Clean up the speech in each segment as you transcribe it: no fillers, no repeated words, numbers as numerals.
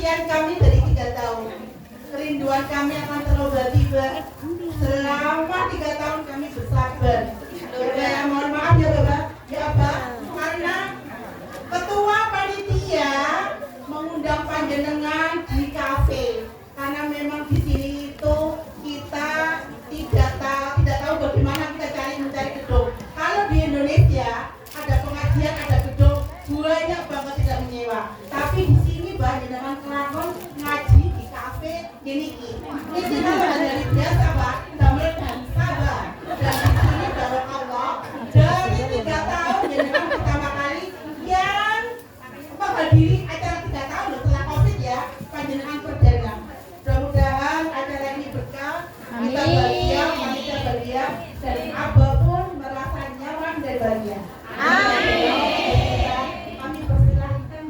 penantian kami dari 3 tahun. Kerinduan kami akan terobati selama 3 tahun kami bersabar. Ya, mohon maaf ya Bapak, ya Pak, karena ketua panitia mengundang panjenengan di kafe, karena memang di sini itu kita tidak tahu bagaimana kita mencari gedung. Kalau di Indonesia ada pengajian, ada gedung, banyak banget tidak menyewa. Tapi di sini panjenengan kelakon ngaji di kafe ini. Ini kalau dari biasa Pak, damel dan sabar. Dan di sini barok Allah dari 3 tahun jenengan pertama kali yang menghadiri acara 3 tahun setelah COVID ya, panjenengan perdana. Mudah-mudahan acara ini berkah, kita bahagia, panitia bahagia, dan apapun merasa nyaman dan bahagia. Amin. Kami persilahkan.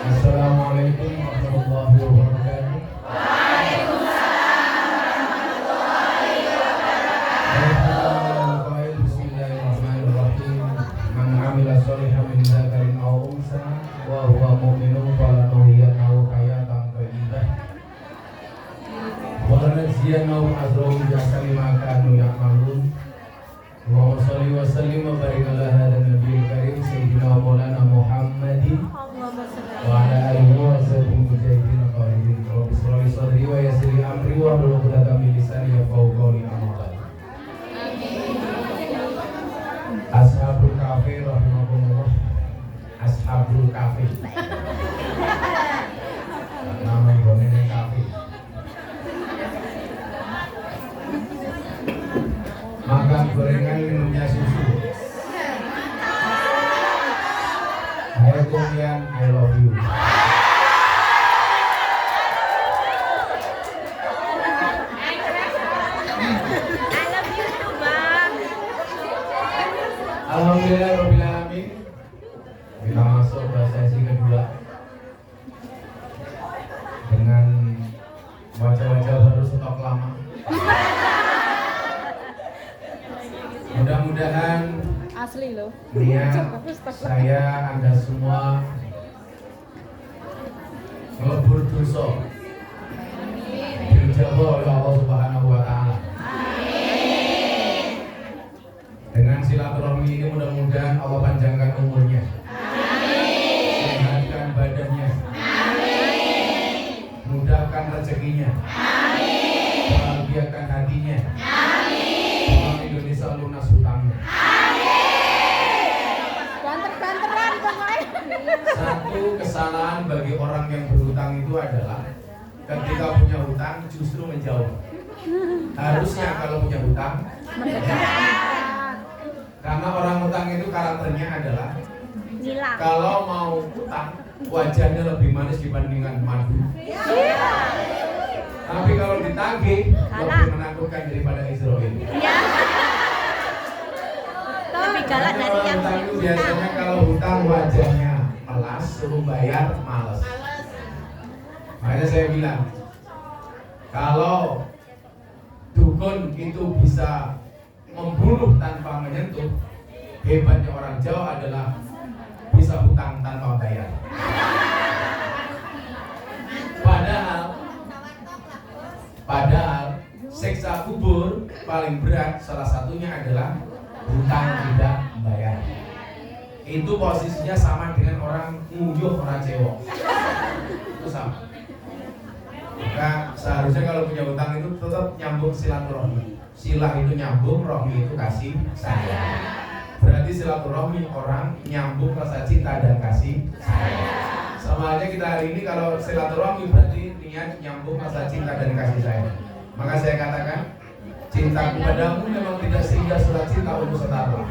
Assalamualaikum warahmatullahi wabarakatuh. Bismillahirrahmanirrahim. Man 'amila shalihan min dzakarin aw unsa wa huwa mu'minun falanuhyiyannahu hayatan thayyibah wa lanajziyannahu ajrahum bi ahsani ma kanu ya'malun. Allahumma shalli wa sallim wa barik ala hadzal nabiyil karim sayyidina wa maulana Muhammadin wa ala alihi wa sahbihi mujahidin qahidin. Rabbi shrah li sadri wa yassir li amri wa hlul 'uqdatam min lisani yafqahu qawli. Ashabul kafe rahimahumullah. Ashabul kafe. Nama ibonene kafe. Makan gorengan, minumnya susu. Hai Kumian, I love you. Alhamdulillahirrahmanirrahim. Kita masuk ke sesi kedua dengan wajah-wajah baru stok lama. Mudah-mudahan asli loh. niat saya Anda semua melebur dosa dijabah oleh Allah Subhanahu wa Ta'ala. Dengan silaturahmi ini mudah-mudahan Allah panjangkan umurnya, sehatkan badannya, mudahkan rezekinya, bahagiakan hatinya, orang Indonesia lunas hutangnya. Banter-banteran pokoknya. Satu kesalahan bagi orang yang berhutang itu adalah ketika punya hutang justru menjauh. Harusnya kalau punya hutang karena orang hutang itu karakternya adalah Gila. kalau mau hutang wajahnya lebih manis dibandingkan madu. Tapi kalau ditagih lebih menakutkan daripada Israel. Lebih galak dari Orang yang hutang itu biasanya kalau hutang wajahnya melas, suruh bayar males. Makanya saya bilang, kalau dukun itu bisa membunuh tanpa menyentuh, hebatnya orang Jawa adalah bisa hutang tanpa bayar. Padahal siksa kubur paling berat salah satunya adalah hutang tidak bayar. Itu posisinya sama dengan orang nguyuh orang cewek. Itu sama. Maka seharusnya kalau punya hutang itu tetap nyambung silaturahmi. Silah itu nyambung, rohmi itu kasih sayang. Berarti silaturahmi orang nyambung rasa cinta dan kasih sayang. Sama aja kita hari ini kalau silaturahmi berarti niat nyambung rasa cinta dan kasih sayang. Maka saya katakan, cintaku padamu memang tidak sehingga surat cinta untuk setara.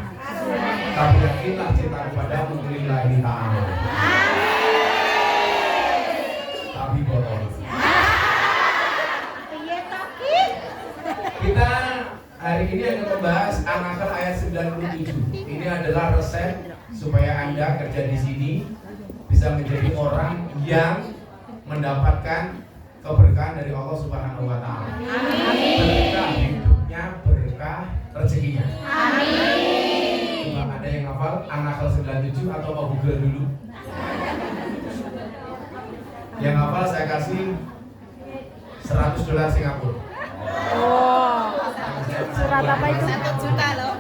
Tapi yakinlah cintaku padamu lillahi ta'ala. Tapi kotor. Kita Hari ini akan membahas An-Nahl ayat 97. Ini adalah resep supaya Anda kerja di sini bisa menjadi orang yang mendapatkan keberkahan dari Allah Subhanahu wa taala. Berkah hidupnya, berkah rezekinya. Amin. Coba ada yang hafal An-Nahl 97 atau mau Google dulu? Yang hafal saya kasih $100 Singapura. Oh. Surat apa itu? 1 juta loh.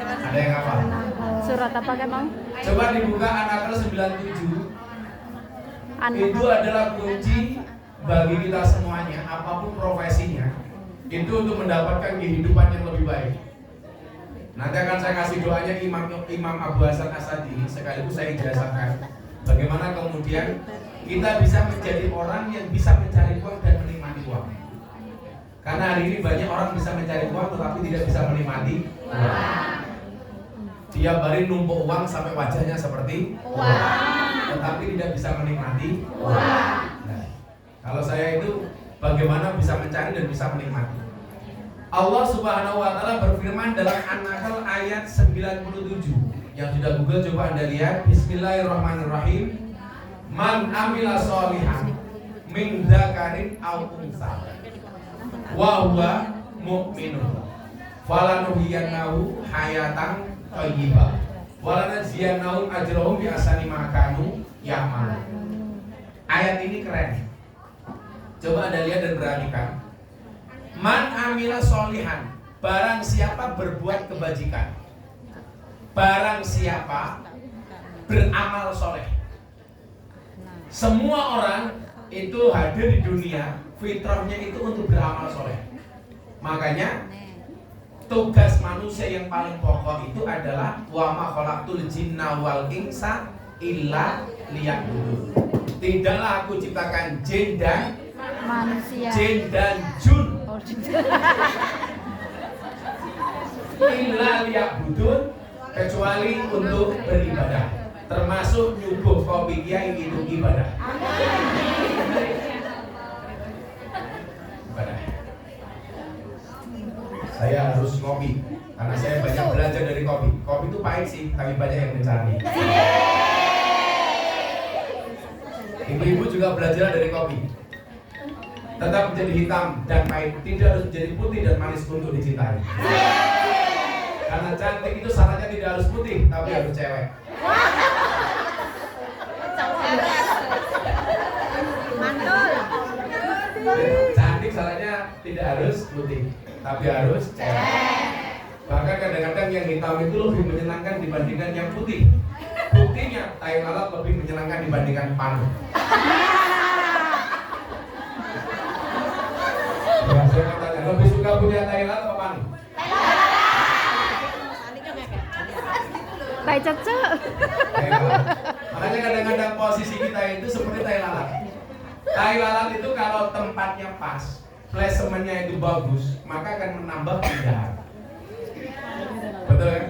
Ada yang hafal? Surat apa emang? Coba dibuka An-Nahl 97. Itu adalah kunci bagi kita semuanya, apapun profesinya, itu untuk mendapatkan kehidupan yang lebih baik. Nanti akan saya kasih doanya Imam Abu Hasan Asadi, sekaligus saya ijazahkan bagaimana kemudian kita bisa menjadi orang yang bisa mencari uang dan menikmati uang. Karena hari ini banyak orang bisa mencari uang tetapi tidak bisa menikmati uang. Tiap hari numpuk uang sampai wajahnya seperti uang, tetapi tidak bisa menikmati uang. Nah, kalau saya itu bagaimana bisa mencari dan bisa menikmati. Allah Subhanahu wa taala berfirman dalam An-Nahl ayat 97. Yang sudah Google coba Anda lihat. Bismillahirrahmanirrahim. Man amila sholihan min dzakarin aw unsa wa huwa mu'minun falanuhyiyannahu hayatan thayyibah wa lanajziyannahum ajrahum bi ahsani ma kanu ya'malun. Ayat ini keren. Coba Anda lihat dan perhatikan. Man amila sholihan, barang siapa berbuat kebajikan, barang siapa beramal soleh. Semua orang itu hadir di dunia, fitrahnya itu untuk beramal soleh. Makanya tugas manusia yang paling pokok itu adalah wa ma khalaqtul jinna wal insa illa liya'budun. Tidaklah aku ciptakan jin dan manusia. Jin dan jun illa liya'budun, kecuali untuk beribadah, termasuk nyuguh kopi kiai itu ibadah. Ibadah. Saya harus ngopi karena saya banyak belajar dari kopi. Kopi itu pahit sih, tapi banyak yang mencari. Ibu-ibu juga belajar dari kopi. Tetap menjadi hitam dan pahit, tidak harus menjadi putih dan manis untuk dicintai. Karena cantik itu syaratnya tidak harus putih, tapi harus cewek. Mantul. Cantik syaratnya tidak harus putih, tapi harus cewek. Bahkan kadang-kadang yang hitam itu lebih menyenangkan dibandingkan yang putih. Buktinya tai lalat lebih menyenangkan dibandingkan panu. Ya, saya mau tanya, lebih suka punya tai lalat apa panu? Tai cecek. Tai lalat. Makanya kadang-kadang posisi kita itu seperti tai lalat. Tai lalat itu kalau tempatnya pas, placementnya itu bagus, maka akan menambah keindahan. Betul kan?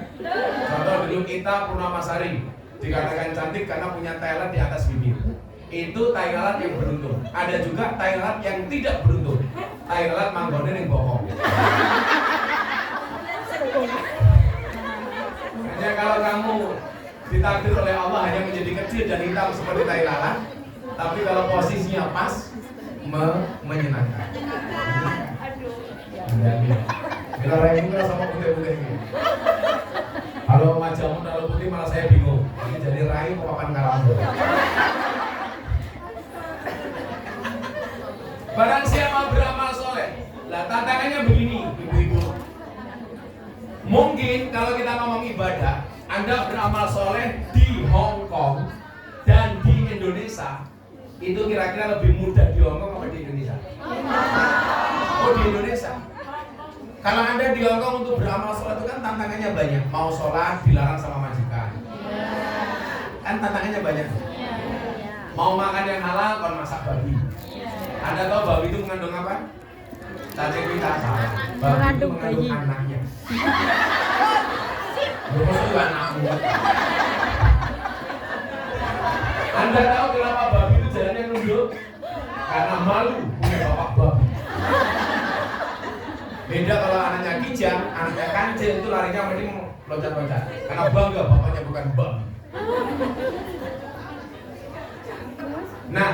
Contoh dulu kita Purnamasari dikatakan cantik karena punya tai lalat di atas bibir. Itu tai lalat yang beruntung. Ada juga tai lalat yang tidak beruntung. Tai lalat manggonen yang bohong. Hanya kalau kamu ditakdir oleh Allah hanya menjadi kecil dan hitam seperti tai lalat, tapi kalau posisinya pas menyenangkan. Bila raya itu sama putih-putih ini. Kalau wajahmu terlalu putih malah saya bingung. Ini jadi rai kok papan karambol. Barang siapa beramal soleh. Lah tantangannya begini, ibu-ibu. Mungkin kalau kita ngomong ibadah, Anda beramal soleh di Hong Kong dan di Indonesia, itu kira-kira lebih mudah di Hong Kong atau di Indonesia? Oh, di Indonesia. Kalau Anda di Hong Kong untuk beramal sholat itu kan tantangannya banyak. Mau sholat dilarang sama majikan. Kan tantangannya banyak. Mau makan yang halal kon masak babi. Anda tahu babi itu mengandung apa? Cacing pita salah. Babi itu mengandung anaknya. Maksudnya juga anakmu. Anda tahu kenapa babi itu jalannya nunduk? Karena malu punya bapak babi. Beda kalau anaknya kecil itu larinya mending loncat-loncat karena bangga bapaknya bukan bang. Nah,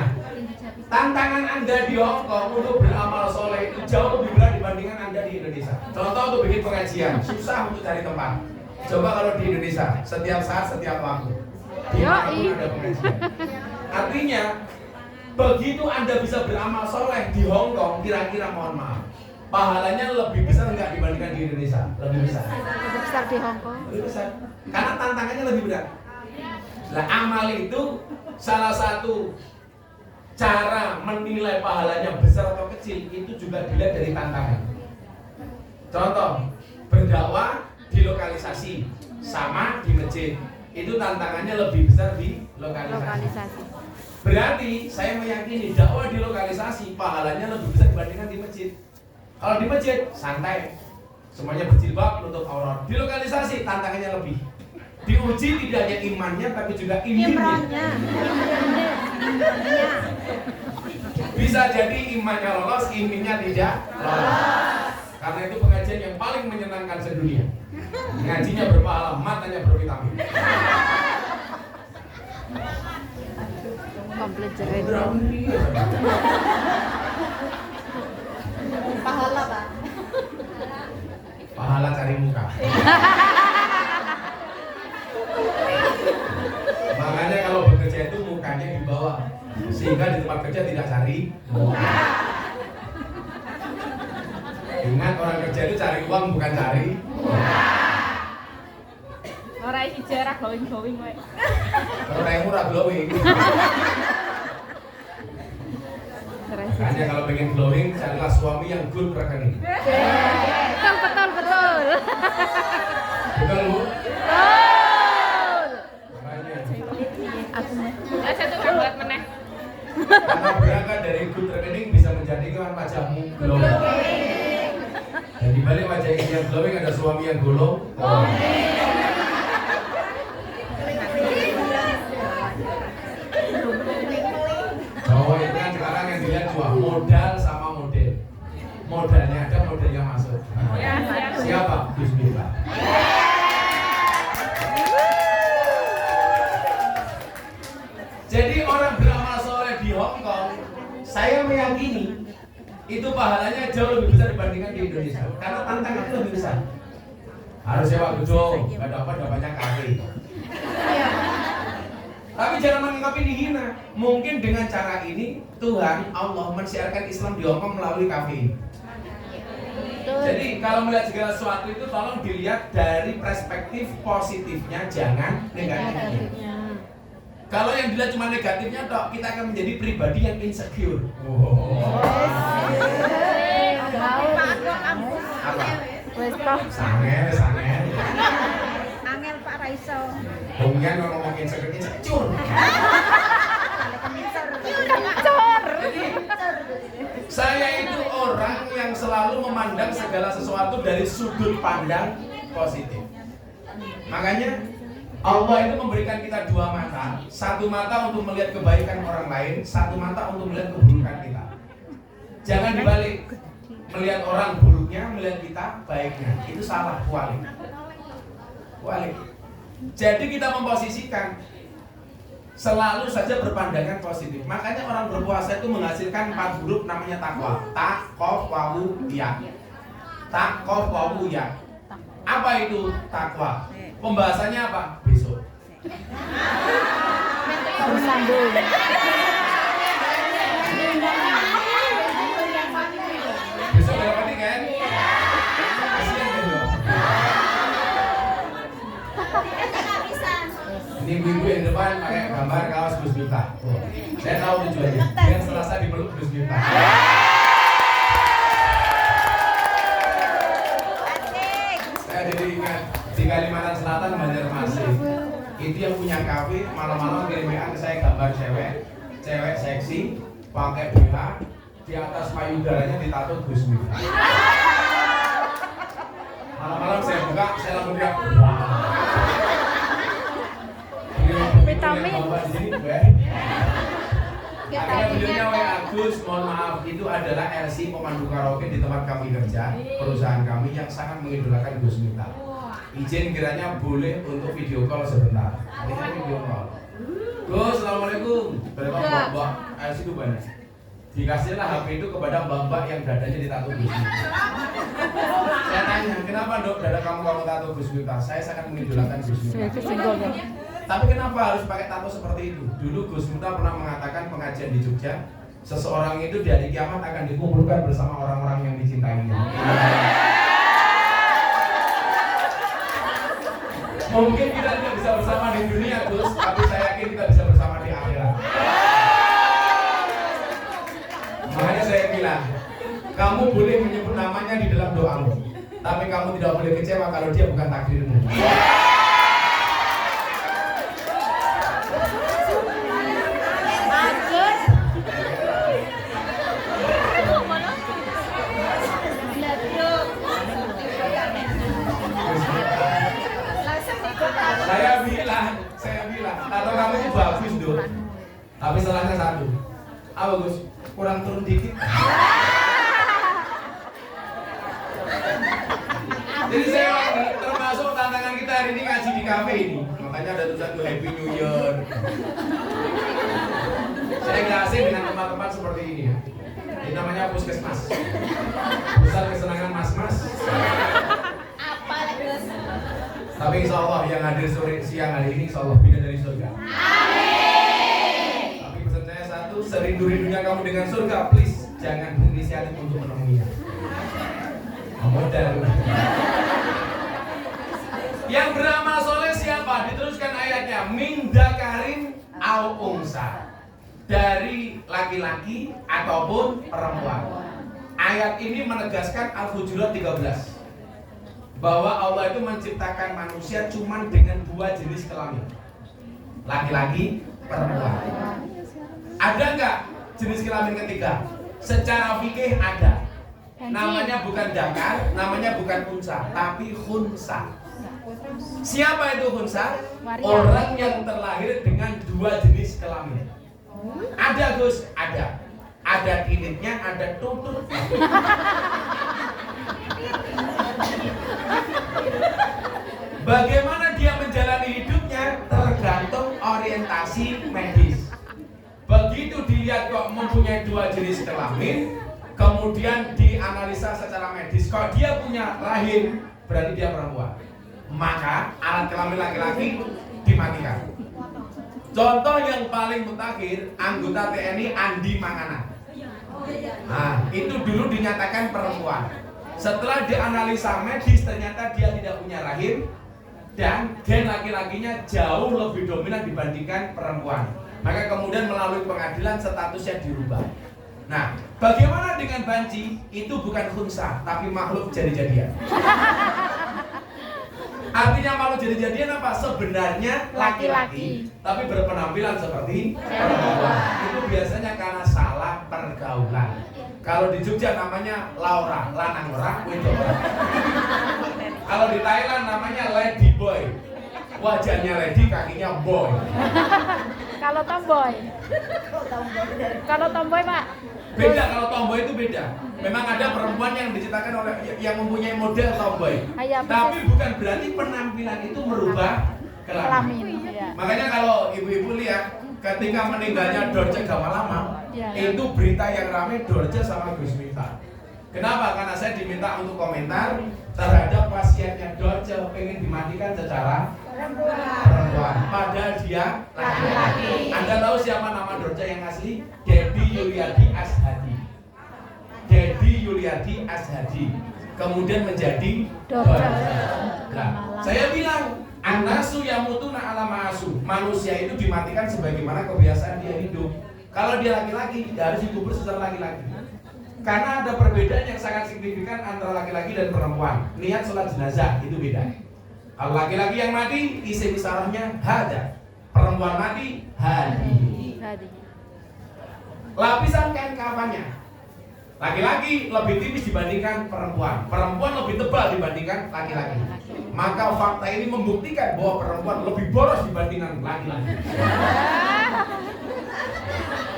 tantangan Anda di Hong Kong untuk beramal soleh itu jauh lebih berat dibandingkan Anda di Indonesia. Contoh untuk bikin pengajian, susah untuk cari tempat. Coba kalau di Indonesia, setiap saat, setiap waktu, dimanapun ada pengajian. Artinya, begitu Anda bisa beramal soleh di Hong Kong, kira-kira mohon maaf, pahalanya lebih besar enggak dibandingkan di Indonesia? Lebih besar. Lebih besar di Hong Kong. Lebih besar. Karena tantangannya lebih berat. Nah, amal itu salah satu cara menilai pahalanya besar atau kecil itu juga dilihat dari tantangan. Contoh, berdakwah di lokalisasi sama di masjid. Itu tantangannya lebih besar di lokalisasi. Berarti saya meyakini dakwah di lokalisasi pahalanya lebih besar dibandingkan di masjid. Kalau di masjid santai, semuanya berjilbab, nutup aurat. Di lokalisasi tantangannya lebih. Diuji tidak hanya imannya tapi juga imannya. Bisa jadi imannya lolos, imannya tidak lolos. Karena itu pengajian yang paling menyenangkan sedunia. Ngajinya berpahala, matanya bervitamin. Komplit jerit. Pahala, Pak. Pahala cari muka. Makanya kalau bekerja itu mukanya di bawah, sehingga di tempat kerja tidak cari muka. Ingat, orang kerja itu cari uang bukan cari muka. Ora iki jarah glowing wae. Orang yang murah glowing. Makanya kalau pengen glowing, carilah suami yang good rekening. Betul. Betul, Bu? Aku Satu kan buat meneh. Karena berangkat dari good rekening bisa menjadikan wajahmu glowing. Dan di balik wajah istri yang glowing ada suami yang golong. Cowok itu kan sekarang yang dilihat cuma modal sama model. Modalnya ada, modelnya masuk. Ya, siap. Siapa? Bismillah. Jadi orang beramal soleh di Hong Kong, saya meyakini itu pahalanya jauh lebih besar dibandingkan di Indonesia. Karena tantangannya lebih besar. Harus sewa gedung, nggak dapatnya kafe. Tapi jangan menganggap ini hina. Mungkin dengan cara ini Tuhan Allah mensiarkan Islam di Hong Kong melalui kafe ini. Jadi kalau melihat segala sesuatu itu tolong dilihat dari perspektif positifnya, jangan negatifnya. Kalau yang dilihat cuma negatifnya toh, kita akan menjadi pribadi yang insecure. Apa? wes toh. Sange. Angel Pak Raiso. Kemudian kalau ngomong insecure. Kencur. Jadi saya itu orang yang selalu memandang segala sesuatu dari sudut pandang positif. Makanya Allah itu memberikan kita dua mata. Satu mata untuk melihat kebaikan orang lain, satu mata untuk melihat keburukan kita. Jangan dibalik. Melihat orang buruknya, melihat kita baiknya. Itu salah, kualik. Jadi kita memposisikan selalu saja berpandangan positif. Makanya orang berpuasa itu menghasilkan 4 huruf namanya takwa. Taqwa. Apa itu takwa? Pembahasannya apa? Besok. Bersambung. Besok berapa nih kan? Kasihan kan loh. Ini minggu yang depan pakai gambar kaos Gus Miftah. Saya tahu tujuannya. Biar Selasa dipeluk Gus Miftah. Saya jadi ingat di Kalimantan Selatan, Banjarmasin. Itu yang punya kafe malam-malam kirim WA ke saya gambar cewek seksi pakai BH, di atas payudaranya ditato Gus Miftah. Malam-malam saya buka, saya langsung teriak. Vitamin. Akhirnya beliaunya WA, Gus, mohon maaf, itu adalah LC pemandu karaoke di tempat kami kerja, perusahaan kami yang sangat mengidolakan Gus Miftah. Izin kiranya boleh untuk video call sebentar. Kita video call. Gus, assalamualaikum. Berapa mbak LC itu banyak. Dikasihlah HP itu kepada mbak-mbak yang dadanya ditato Gus Miftah. Saya tanya, kenapa dok dada kamu tato Gus Miftah? Saya sangat mengidolakan Gus Miftah. Tapi kenapa harus pakai tato seperti itu? Dulu Gus Miftah pernah mengatakan pengajian di Jogja, seseorang itu di hari kiamat akan dikumpulkan bersama orang-orang yang dicintainya. Mungkin kita tidak bisa bersama di dunia, Gus, tapi saya yakin kita bisa bersama di akhirat. Makanya saya bilang, kamu boleh menyebut namanya di dalam doamu, tapi kamu tidak boleh kecewa kalau dia bukan takdirmu. Saya bilang, atau kamu itu bagus dong. Tapi salahnya satu. Apa Gus? Kurang turun dikit. Jadi saya termasuk tantangan kita hari ini ngaji di kafe ini. Makanya ada tulisan tuh Happy New Year. Saya nggak asing dengan tempat-tempat seperti ini ya. Ini namanya puskesmas. Pusat kesenangan mas-mas. Tapi insya Allah yang hadir sore siang hari ini insya Allah pindah dari surga. Amin. Tapi pesan saya satu, serindu-rindunya kamu dengan surga, please jangan berinisiatif untuk menemuinya. Modal. Yang beramal soleh siapa? Diteruskan ayatnya. Min dakarin au unsa. Dari laki-laki ataupun perempuan. Ayat ini menegaskan Al-Hujurat 13. Bahwa Allah itu menciptakan manusia cuma dengan dua jenis kelamin, laki-laki, perempuan. Ada nggak jenis kelamin ketiga? Secara fikih ada. Namanya bukan dakar, namanya bukan unsa, tapi khunsa. Siapa itu khunsa? Orang yang terlahir dengan dua jenis kelamin. Ada Gus, ada. Ada kilitnya, ada tututnya. Bagaimana dia menjalani hidupnya tergantung orientasi medis. Begitu dilihat kok mempunyai dua jenis kelamin, kemudian dianalisa secara medis, kok dia punya rahim, berarti dia perempuan. Maka alat kelamin laki-laki dimatikan. Contoh yang paling mutakhir, anggota TNI Andi Mangana. Nah, itu dulu dinyatakan perempuan. Setelah dianalisa medis ternyata dia tidak punya rahim dan gen laki-lakinya jauh lebih dominan dibandingkan perempuan. Maka kemudian melalui pengadilan statusnya dirubah. Nah, bagaimana dengan banci? Itu bukan khunsa, tapi makhluk jadi-jadian. Artinya makhluk jadi-jadian apa? Sebenarnya laki-laki, tapi berpenampilan seperti perempuan. Itu biasanya karena salah pergaulan. Kalau di Jogja namanya Laura, lanang ora, wedok ora. Kalau di Thailand namanya lady boy. Wajahnya lady, kakinya boy. Kalau tomboy? Kalau tomboy Pak? Beda, kalau tomboy itu beda. Memang ada perempuan yang diciptakan oleh yang mempunyai model tomboy. Tapi bukan berarti penampilan itu merubah kelamin. Ya. Makanya kalau ibu-ibu lihat ketika meninggalnya Dorce Gamalama, ya, itu berita yang ramai Dorce sama Gus Miftah. Kenapa? Karena saya diminta untuk komentar terhadap pasiennya Dorce pengen dimatikan secara perempuan, padahal dia laki-laki. Anda tahu siapa nama Dorce yang asli? Dedi Yuliadi Ashadi. Dedi Yuliadi Ashadi. Kemudian menjadi Dorce. Nah, saya bilang Anasu yamutuna ala ma'asu. Manusia itu dimatikan sebagaimana kebiasaan dia hidup. Kalau dia laki-laki, dia harus dikubur secara laki-laki. Karena ada perbedaan yang sangat signifikan antara laki-laki dan perempuan. Niat sholat jenazah itu beda. Kalau laki-laki yang mati, isim isarahnya hada. Perempuan mati, hadi. Lapisan kain kafannya. Laki-laki lebih tipis dibandingkan perempuan. Perempuan lebih tebal dibandingkan laki-laki. Maka fakta ini membuktikan bahwa perempuan lebih boros dibandingkan laki-laki.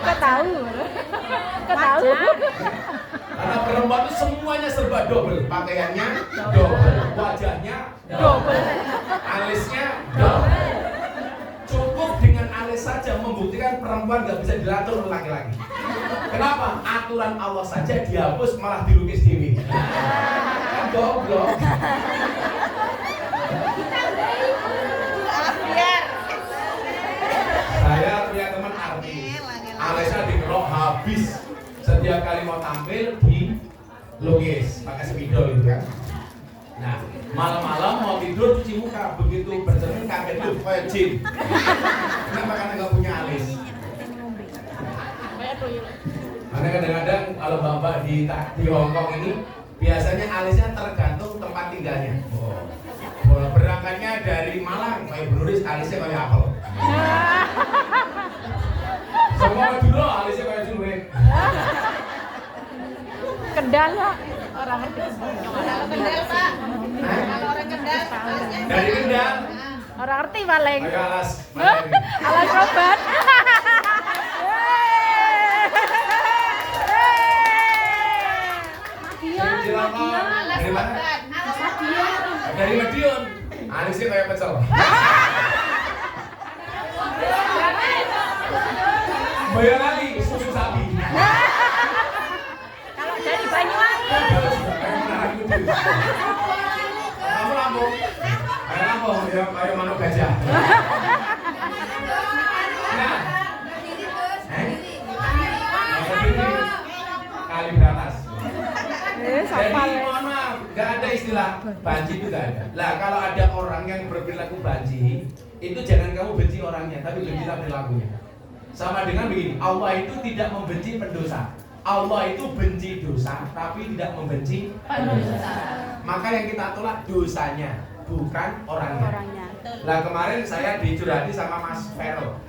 Kok tahu? Kok tahu? Karena perempuan itu semuanya serba double, pakaiannya double, wajahnya double, alisnya double. Cukup dengan alis saja membuktikan perempuan nggak bisa diatur oleh laki-laki. Kenapa? Aturan Allah saja dihapus malah dilukis dewi. Kan goblok. Saya punya teman artis, alisnya dikerok habis. Setiap kali mau tampil di lukis pakai spidol itu kan. Nah, malam-malam mau tidur cuci muka, begitu bercermin kaget tuh kayak jin. Kenapa? Karena nggak punya alis. Karena kadang-kadang kalau bapak di Hongkong ini biasanya alisnya tergantung tempat tinggalnya. Oh, berangkatnya dari Malang, kayak Bruris alisnya kayak apel. Semua Madura alisnya kayak jumret. Kendal Pak. Orang ngerti. Kendal Pak. Kalau orang Kendal, Dari Kendal. Orang ngerti paling. Kayak alas. Alas obat. Dari mana? Dari Madiun. Alisnya kayak pecel. Boyolali susu sapi. Kalau dari Banyuwangi. Kamu Lampung. Kayak Lampung, ya kayak manuk gajah. Nah, kali beratas. Jadi mohon maaf, nggak ada istilah banci itu nggak ada. Lah kalau ada orang yang berperilaku banci, itu jangan kamu benci orangnya, tapi bencilah perilakunya. Sama dengan begini, Allah itu tidak membenci pendosa. Allah itu benci dosa, tapi tidak membenci pendosa. Maka yang kita tolak dosanya, bukan orangnya. Lah kemarin saya dicurhati sama Mas Ferel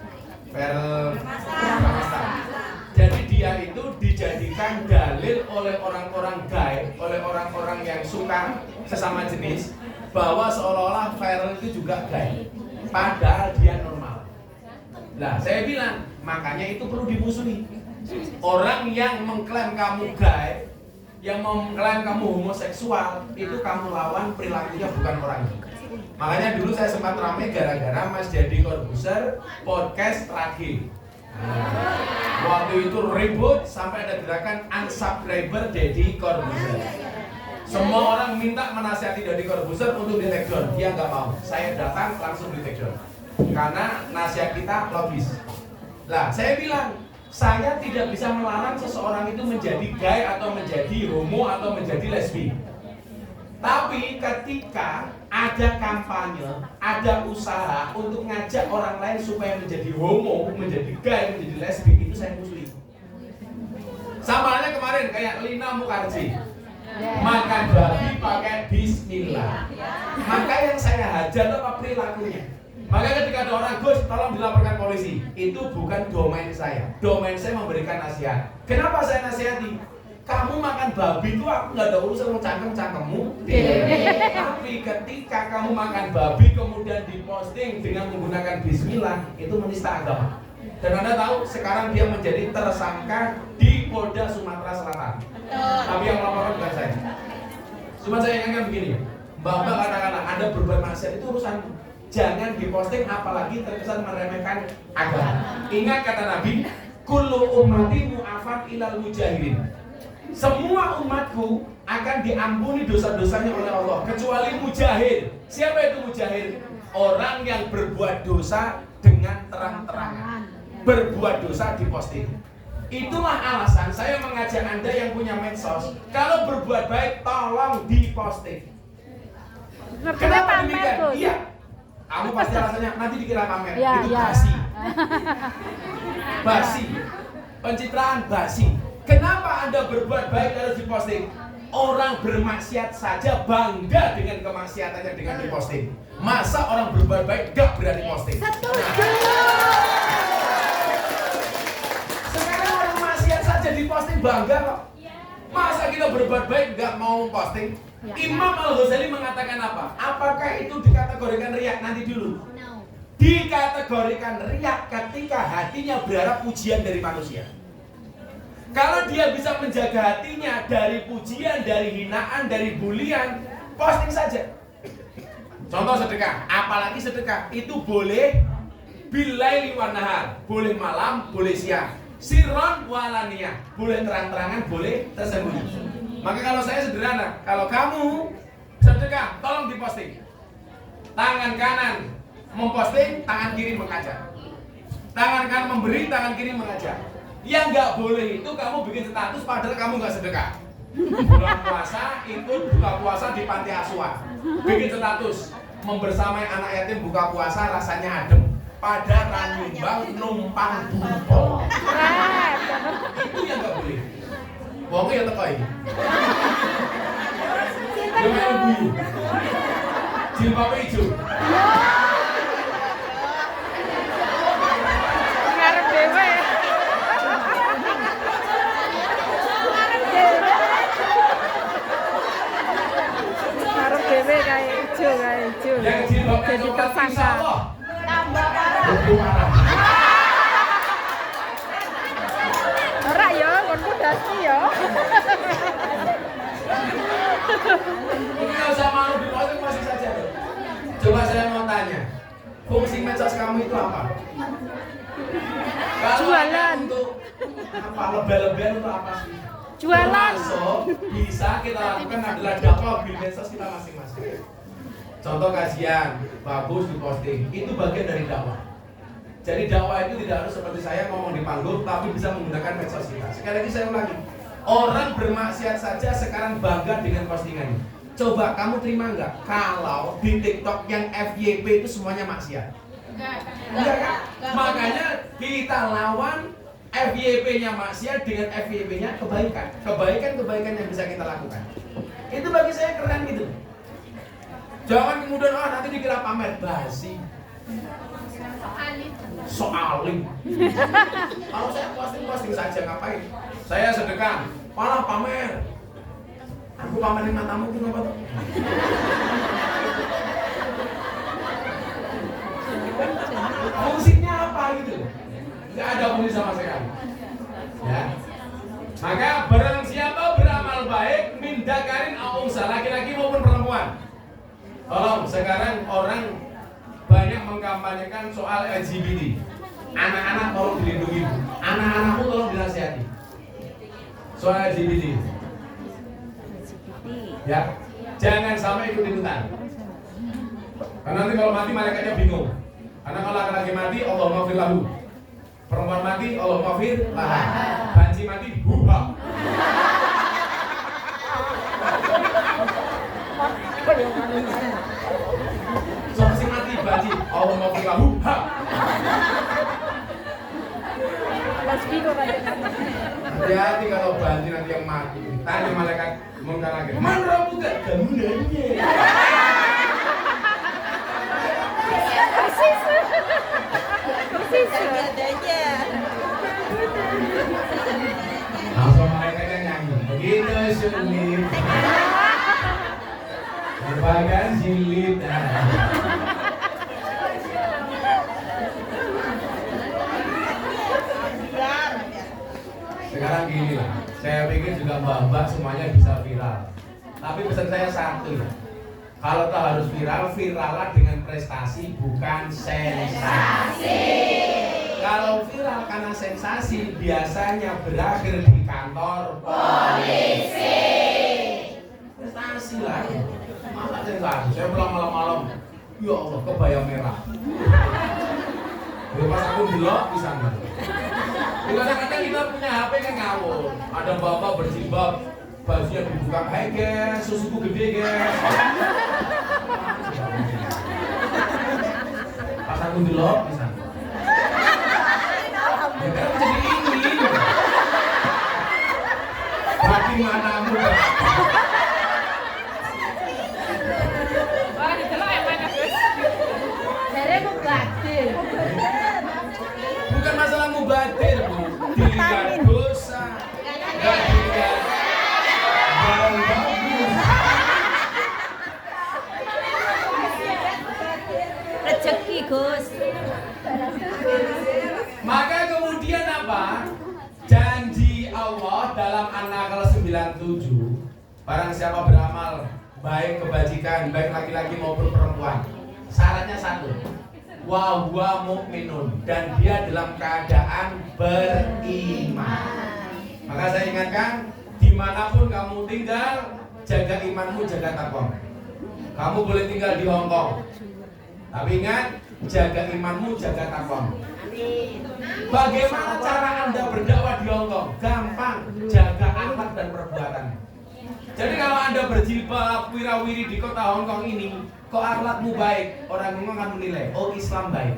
Bramasta. Jadi dia itu dijadikan dalil oleh orang-orang gaib, oleh orang-orang yang suka sesama jenis, bahwa seolah-olah Ferel itu juga gaib, padahal dia normal. Nah, saya bilang, makanya itu perlu dimusuhi. Orang yang mengklaim kamu gaib, yang mengklaim kamu homoseksual, itu kamu lawan, perilakunya bukan orangnya. Makanya dulu saya sempat ramai gara-gara Mas Deddy Corbuzier podcast terakhir. Waktu itu ribut sampai ada gerakan unsubscriber Deddy Corbuzier. Semua orang minta menasihati Deddy Corbuzier untuk di take down. Dia nggak mau. Saya datang langsung di take down. Karena nasihat kita logis. Lah, saya bilang, saya tidak bisa melarang seseorang itu menjadi gay atau menjadi homo atau menjadi lesbi. Tapi ketika ada kampanye, ada usaha untuk ngajak orang lain supaya menjadi homo, menjadi gay, menjadi lesbi, itu saya musuhi. Sama halnya kemarin kayak Lina Mukherjee, makan babi pakai bismillah. Maka yang saya hajar apa perilakunya. Maka ketika ada orang, Gus, tolong dilaporkan polisi, itu bukan domain saya. Domain saya memberikan nasihat. Kenapa saya nasihati? Kamu makan babi itu aku nggak ada urusan sama cangkem-cangkemmu. Tapi ketika kamu makan babi kemudian diposting dengan menggunakan bismillah, itu menista agama. Dan Anda tahu sekarang dia menjadi tersangka di Polda Sumatera Selatan. Tapi yang melaporkan bukan saya. Cuma saya ingatkan begini, Mbak katakanlah Anda berbuat maksiat itu urusan. Jangan diposting apalagi terkesan meremehkan agama. Ingat kata Nabi, kullu ummati mu'afan ilal mujahirin. Semua umatku akan diampuni dosa-dosanya oleh Allah kecuali mujahir. Siapa itu mujahir? Orang yang berbuat dosa dengan terang-terangan. Berbuat dosa diposting. Itulah alasan saya mengajak Anda yang punya medsos, kalau berbuat baik tolong diposting. Kenapa demikian? Iya. Kamu pasti rasanya nanti dikira pamer. Ya, itu ya. basi. Basi. Pencitraan basi. Kenapa Anda berbuat baik harus diposting? Orang bermaksiat saja bangga dengan kemaksiatannya dengan diposting. Masa orang berbuat baik gak berani posting? Sekarang orang maksiat saja diposting bangga kok. Masa kita berbuat baik gak mau posting? Imam Al-Ghazali mengatakan apa? Apakah itu dikategorikan riya? Nanti dulu. dikategorikan riak ketika hatinya berharap pujian dari manusia. Kalau dia bisa menjaga hatinya dari pujian, dari hinaan, dari bulian, posting saja. Contoh sedekah, apalagi sedekah itu boleh bilaili wan nahar, boleh malam, boleh siang. Sirron walaniyah, boleh terang-terangan, boleh tersembunyi. Maka kalau saya sederhana, kalau kamu sedekah, tolong diposting. Tangan kanan memposting, tangan kiri mengajak. Tangan kanan memberi, tangan kiri mengajak. Yang nggak boleh itu kamu bikin status padahal kamu nggak sedekah. Bulan puasa itu buka puasa di panti asuhan. Bikin status membersamai anak yatim buka puasa rasanya adem. Pada ranyumbang numpang buko. Itu yang nggak boleh. Wongnya yang teko ini. Dia main buyu. Jilbabnya hijau. Ngarep dewe. Ngarep dewe kayak hijau. Yang jilbabnya Jadi coklat tersangka. insya Allah. Tambah parah. Lebih parah. Ora ya, konku dasi ya. Ini nggak usah malu diposting masih saja. Coba saya mau tanya, fungsi medsos kamu itu apa? Kalau Jualan. Untuk apa? Lebih-lebihan untuk apa sih? Jualan. Termasuk bisa kita lakukan adalah dakwah di medsos kita masing-masing. Contoh kajian bagus diposting, itu bagian dari dakwah. Jadi dakwah itu tidak harus seperti saya ngomong di panggung, tapi bisa menggunakan medsos kita. Sekali lagi saya ulangi, orang bermaksiat saja sekarang bangga dengan postingannya. Coba kamu terima nggak kalau di TikTok yang FYP itu semuanya maksiat? Enggak kan? Makanya kita lawan FYP-nya maksiat dengan FYP-nya kebaikan. Kebaikan yang bisa kita lakukan. Itu bagi saya keren gitu. Jangan kemudian nanti dikira pamer basi. Soalim. Kalau saya posting saja ngapain? Saya sedekah, malah pamer. Aku pamerin matamu itu apa tuh? Fungsinya apa gitu? Nggak ada fungsi sama sekali. Ya. Maka barang siapa beramal baik min dakarin au unsa, laki-laki maupun perempuan. Tolong sekarang orang banyak mengkampanyekan soal LGBT. Anak-anak tolong dilindungi. Anak-anakmu tolong dinasihati. Soal LGBT. Ya, jangan sampai ikut-ikutan. Karena nanti kalau mati malaikatnya bingung. Karena kalau laki-laki mati, Allahumma fir lahu. Perempuan mati, Allahumma fir laha. Banci mati, huha. Sosi mati, banci, Allahumma fir lahu, ha. Hati-hati kalau banci nanti yang mati. Tanya malaikat mungkar lagi. Man rambuka, kamu nanya. Persis. Langsung malaikatnya nyanyi. Begitu sulit. Berbagai jilid. Sekarang gini lah, saya pikir juga mbak-mbak semuanya bisa viral. Tapi pesan saya satu ya, kalau tak harus viral, virallah dengan prestasi bukan sensasi. Kalau viral karena sensasi biasanya berakhir di kantor polisi. Prestasi lah, masa sensasi? Saya pulang malam-malam, ya Allah kebaya merah. Pas aku belok di sana. Kadang-kadang kita punya HP kan ngawur. Ada bapak berjilbab, bajunya dibuka. Hai guys, susuku gede guys. Pas aku belok di sana. Ya kan jadi ini. Bagaimanamu? Wah, didelok emak Gus. Dari mubadir. Bukan masalah mubadir, Bu. Dilihat dosa, nggak dilihat barang bagus. Rezeki Gus. Maka kemudian apa? Janji Allah dalam An-Nahl 97, barang siapa beramal baik kebajikan, baik laki-laki maupun perempuan, syaratnya satu, wa huwa mu'minun, dan dia dalam keadaan beriman. Maka saya ingatkan, dimanapun kamu tinggal, jaga imanmu, jaga takwa. Kamu boleh tinggal di Hong Kong, tapi ingat, jaga imanmu, jaga takwa. Bagaimana cara Anda berdakwah di Hong Kong? Gampang, jaga akhlak dan perbuatan. Jadi kalau Anda berjilbab, wirawiri di kota Hong Kong ini, kok akhlakmu baik, orang Hong Kong akan menilai, oh Islam baik.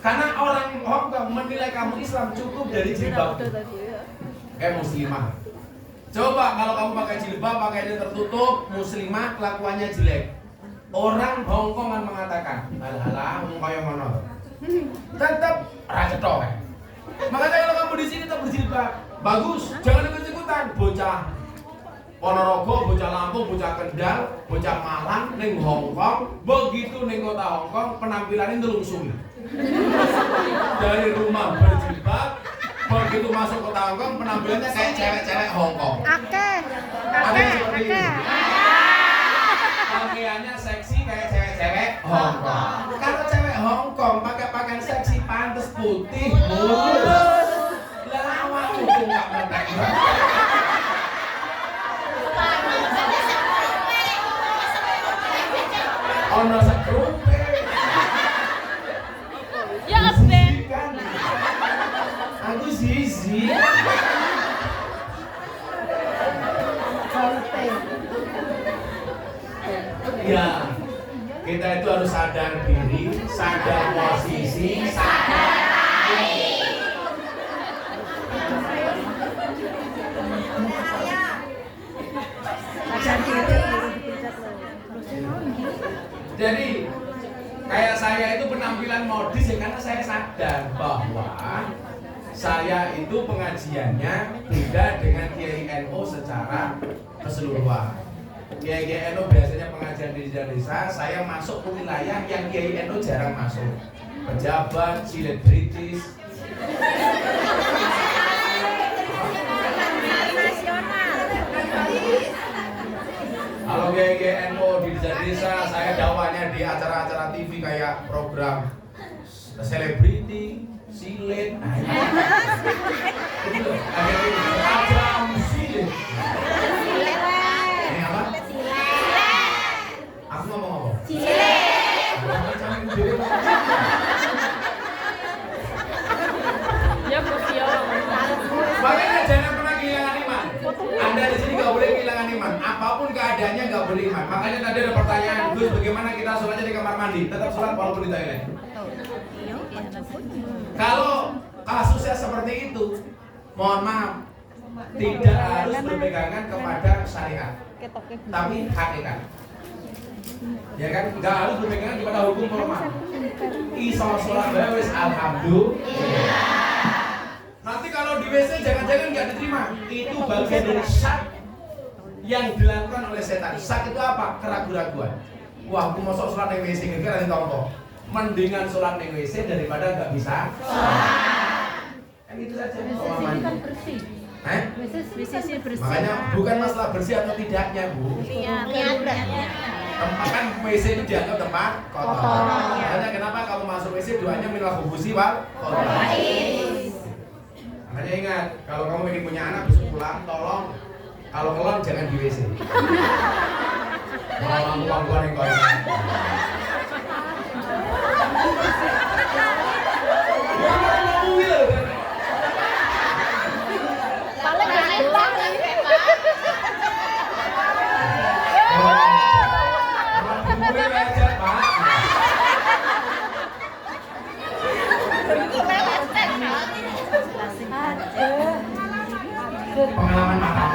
Karena orang Hong Kong menilai kamu Islam cukup dari jilbab. Kayak muslimah. Coba kalau kamu pakai jilbab, pakainya tertutup, muslimah, kelakuannya jelek. Orang Hong Kong akan mengatakan, alah, mau kayak mana? Tetap raja toh. Makanya kalau kamu di sini tetap berjilbab, bagus, jangan ikut-ikutan, bocah Ponorogo, bocah Lampung, bocah Kendal, bocah Malang, ning Hong Kong, begitu ning kota Hong Kong penampilannya telungsung. Dari rumah berjilbab, begitu masuk kota Hong Kong penampilannya kayak cewek-cewek Hong Kong. Akeh. Pakaiannya seksi kayak cewek-cewek Hong Kong. Kalau cewek Hong Kong pakai pakaian seksi pantes putih, mulus. Lah awakmu kok enggak mentek. Ono sekrupe. Ya Ben. Aku zizi. Ya, kita itu harus sadar diri, sadar posisi, sadar diri. Jadi kayak saya itu penampilan modis ya karena saya sadar bahwa saya itu pengajiannya beda dengan Kiai NU secara keseluruhan. Kiai NU biasanya pengajian di desa, saya masuk ke wilayah yang Kiai NU jarang masuk. Pejabat, selebritis. Kalau Kiai NU di desa, saya dakwahnya di acara-acara TV kayak program selebriti, silet. Itu acara silet. Ini apa? Aku ngomong apa? Ya Gus ya. Makanya jangan pernah kehilangan iman. Anda di sini nggak boleh kehilangan iman. Apapun keadaannya nggak boleh iman. Makanya tadi ada pertanyaan, Gus, bagaimana kita sholatnya di kamar mandi? Tetap sholat walaupun di toilet. Kalau kasusnya seperti itu, mohon maaf, tidak harus berpegangan kepada syariat, tapi hakikat. Ya kan, nggak harus berpegangan kepada hukum formal. Iso sholat wis alhamdulillah. Nanti kalau di WC jangan-jangan nggak diterima. Itu bagian dari syak yang dilakukan oleh setan. Syak itu apa? Keraguan-raguan. Wah, aku mau sholat di WC kira-kira ditompo. Mendingan sholat di WC daripada nggak bisa. Kan itu saja. Kan bersih. Bersih. Makanya bukan masalah bersih atau tidaknya, Bu. Tempat kan WC itu dianggap tempat kotor. Makanya kenapa kamu masuk WC doanya minal khubusi wal kotor. Makanya ingat, kalau kamu ingin punya anak besok pulang, tolong kalau kelon jangan di WC. Malah lampu-lampuan yang kotor. Paling gampang. Boleh aja, Pak. Pengalaman makan.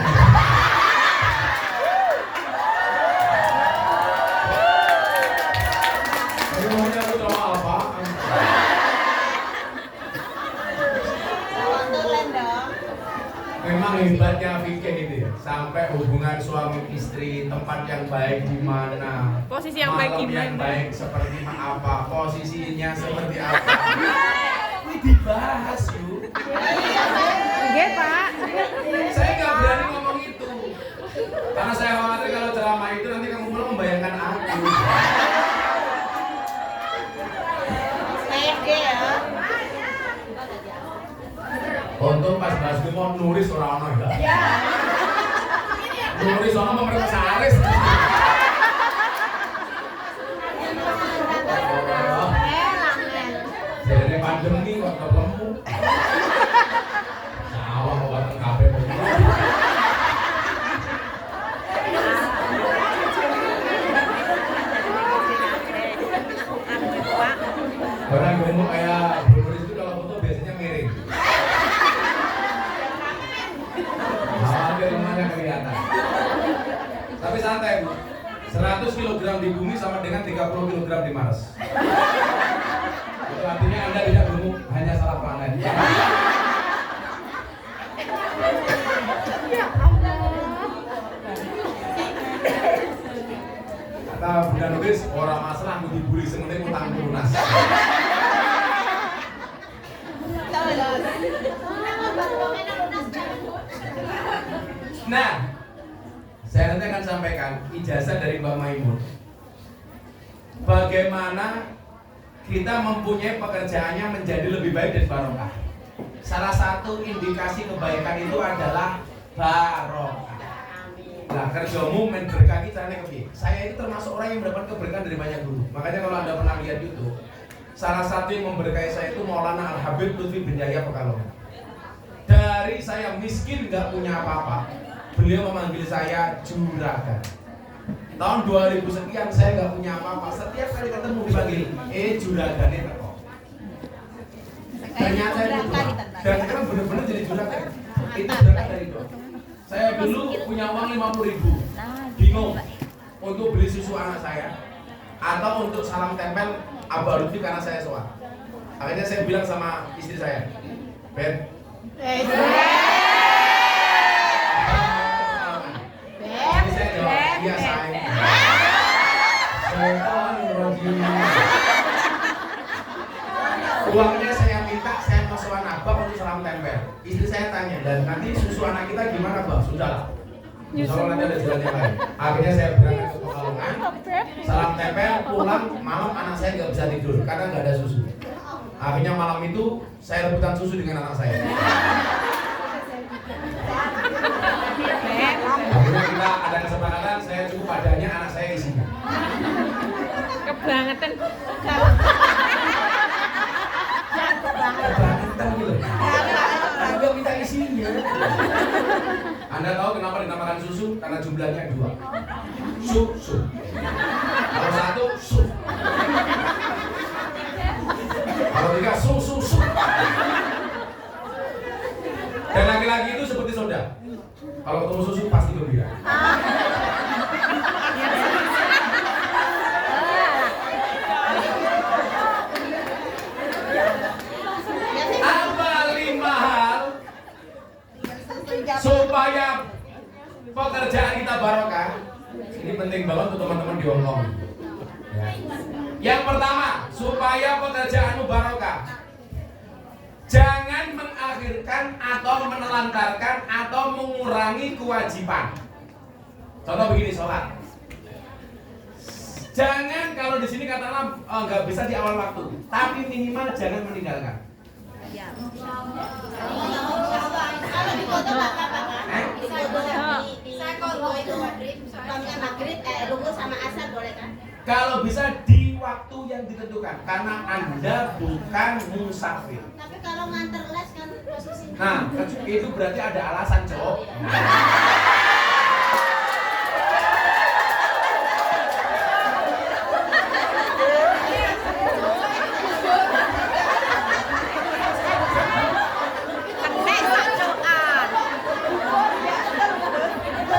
Semuanya lu tahu apa? Memang hebatnya fikih itu ya. sampai hubungan suami istri, tempat yang baik di mana, Posisi yang baik malam yang gimana? baik seperti apa, posisinya seperti apa. Ini dibahas yuk. Nggih, Pak. Saya nggak berani ngomong itu, karena saya khawatir kalau ceramah itu nanti kamu pulang membayangkan aku. Pede ya. Untung pas bahas gue mau nulis orang-orang ya. Nulis orang pemerintah Aris. Jadi pandemi kok ketemu. Sawah kok batang kafe begitu. Orang gemuk kayak Bruno itu kalau foto biasanya miring. Hampir rumahnya kelihatan. Tapi santai Bu, 100 kg di bumi sama dengan 30 kg di Mars. Itu artinya Anda tidak gemuk, hanya salah planet. Kata Bunda Nulis, orang masalah aku dibully sementing utang lunas. Nah, saya nanti akan sampaikan ijazah dari Mbak Maimun. Bagaimana kita mempunyai pekerjaannya menjadi lebih baik dan barokah. Salah satu indikasi kebaikan itu adalah barokah. Nah, kerjamu main berkah caranya kepiye? Saya itu termasuk orang yang mendapat keberkahan dari banyak guru. Makanya kalau Anda pernah lihat YouTube, salah satu yang memberkahi saya itu Maulana Al-Habib Lutfi bin Yahya Pekalongan. Dari saya miskin nggak punya apa-apa, beliau memanggil saya juragan. Tahun 2000 sekian saya nggak punya apa-apa. Setiap kali ketemu dipanggil, juragan itu kok. Ternyata itu doang. Dan sekarang benar-benar jadi juragan. Itu berangkat dari itu. Saya dulu punya uang 50.000, bingung untuk beli susu anak saya atau untuk salam tempel Abah Lutfi karena saya soal. Akhirnya saya bilang sama istri saya, Ben, istri saya jawab, iya sayang. Uangnya saya minta, saya masukan Abah untuk salam tempel. Istri saya tanya, dan nanti susu anak kita gimana Bang? Sudahlah. Soalnya nanti ada jalannya lain. Akhirnya saya berangkat ke Pekalongan, salam tempel, pulang malam anak saya nggak bisa tidur karena nggak ada susu. Akhirnya malam itu saya rebutan susu dengan anak saya. Akhirnya kita ada kesepakatan, saya cukup adanya, anak saya isinya. Kebangetan. Kebangetan gitu. Juga minta isinya. Anda tahu kenapa dinamakan susu? Karena jumlahnya 2. Susu. Kalau 1 su. Kalau 3 su. Dan laki-laki itu seperti soda. Kalau ketemu susu pasti gembira. Apa 5 hal supaya pekerjaan kita barokah? Ini penting banget untuk teman-teman di Hong Kong. Ya. Yang pertama, supaya pekerjaanmu barokah, jangan mengakhirkan atau menelantarkan atau mengurangi kewajiban. Contoh begini, sholat. Jangan kalau di sini katakanlah nggak bisa di awal waktu, tapi minimal jangan meninggalkan. Kalau di foto apa kan? Saya kalau itu maghrib, lugu sama asar boleh kan? Kalau bisa di waktu yang ditentukan, karena Anda bukan musafir. Tapi kalau nganter les kan posisinya. Nah, itu berarti ada alasan, Cok.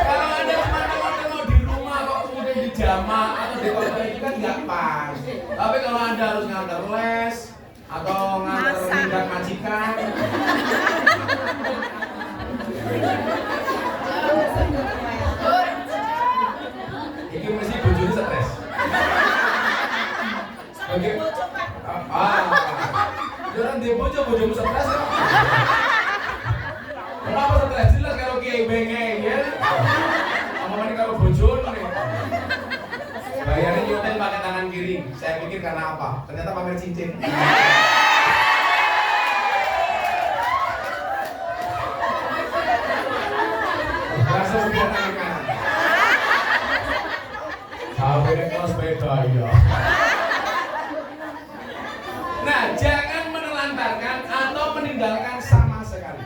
Kalau Anda cuma mau di rumah kok kemudian di jamaah atau di kota itu kan nggak pas. Tapi kalau Anda harus ngantar les atau ngantar minggat majikan, Jangan dia bojomu stres ya. Kenapa stres? Jelas kalau kiai bengeng ya. Ngomongin kalau bojomu nih. Bayarin nyotel pakai tangan kiri. Saya pikir karena apa? Ternyata pamer cincin. Langsung dia tangan kanan. Sampai ke kelas beda ya. Nah, jangan menelantarkan atau meninggalkan sama sekali.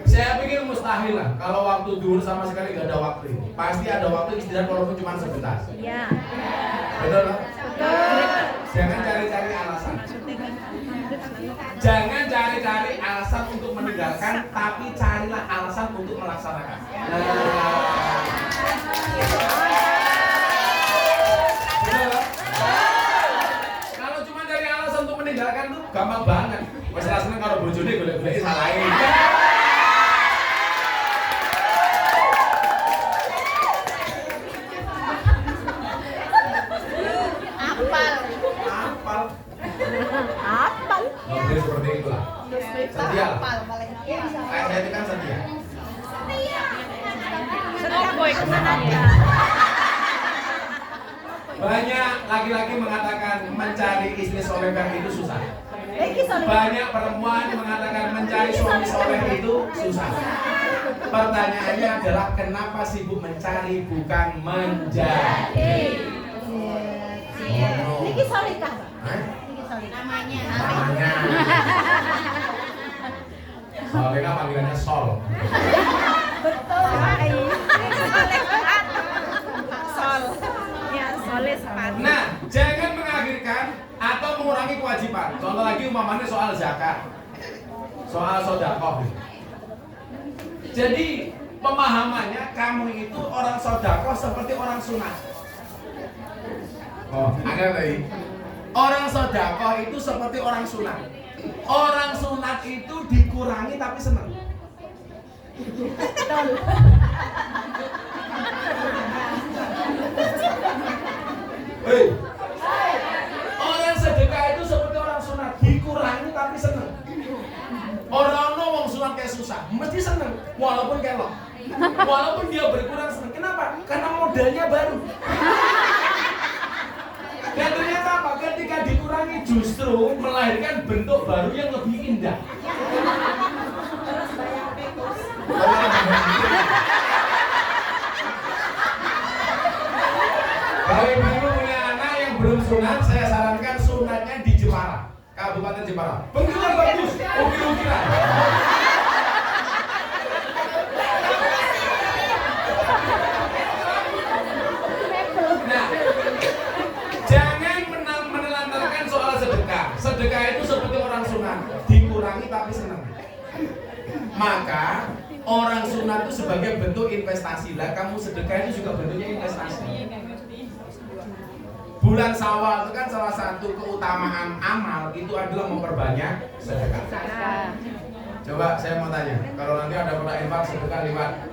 Saya pikir mustahil lah kalau waktu dulu sama sekali gak ada waktu. Pasti ada waktu istirahat walaupun cuma sebentar. Iya. Betul lah? Jangan cari-cari alasan. Jangan cari-cari alasan untuk meninggalkan, tapi carilah alasan untuk melaksanakan. Kalau cuma cari alasan untuk meninggalkan tuh gampang banget. Wes rasane karo bojone golek-goleki salahe. Apal. Oke, seperti itulah. Setia lah. Saya itu kan setia. Apa itu aja? Banyak laki-laki mengatakan mencari istri solehah itu susah. Banyak perempuan mengatakan mencari suami soleh itu susah. Pertanyaannya adalah kenapa sibuk mencari bukan menjadi? Niki solehah, Pak. Namanya. Solehah panggilannya Sol. Betul. Sol. Ya, soleh sepatu. Nah, jangan mengakhirkan atau mengurangi kewajiban. Contoh lagi umpamanya soal zakat, soal sedekah. Jadi pemahamannya kamu itu orang sedekah seperti orang sunat. Oh, agak tadi. Orang sedekah itu seperti orang sunat. Orang sunat itu dikurangi tapi senang. Hei. Orang sedekah itu seperti orang sunat, dikurangi tapi seneng. Orang wong sunat kayak susah, mesti seneng, walaupun kelok. Walaupun dia berkurang seneng. Kenapa? Karena modalnya baru. Dan ternyata apa? Ketika dikurangi justru melahirkan bentuk baru yang lebih indah. Kalau ibu punya anak yang belum sunat, saya sarankan sunatnya di Jepara, Kabupaten Jepara. Bentuknya bagus, ukir-ukiran. Nah, jangan menelantarkan soal sedekah. Sedekah itu seperti orang sunat, dikurangi tapi senang. Maka orang sunat itu sebagai bentuk investasi lah. Kamu sedekah itu juga bentuknya investasi. Bulan Syawal itu kan salah satu keutamaan amal itu adalah memperbanyak sedekah. Coba saya mau tanya, kalau nanti ada kotak infak sedekah lewat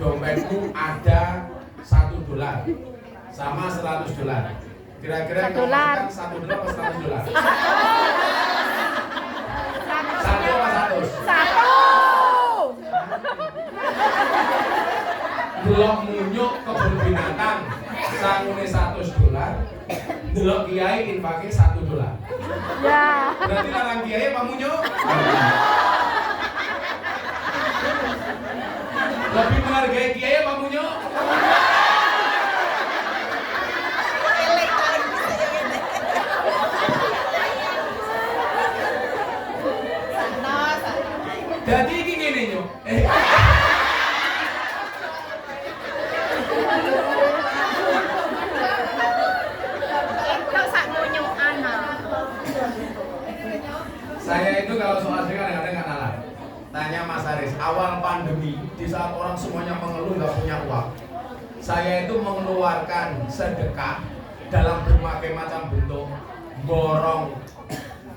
dompetmu ada $1 sama $100. Kira-kira kamu makan $1 atau $100? Satu apa 100? Satu. Delok munyuk kebun binatang sangune $100, delok kiai infaknya $1. Ya. Berarti larang kiai apa munyuk? Lebih menghargai kiai apa munyuk? Jadi gini nyuk. Saya itu kalau soal sedekah kadang-kadang nggak nalar. Tanya Mas Haris, awal pandemi di saat orang semuanya mengeluh nggak punya uang, saya itu mengeluarkan sedekah dalam berbagai macam bentuk. Borong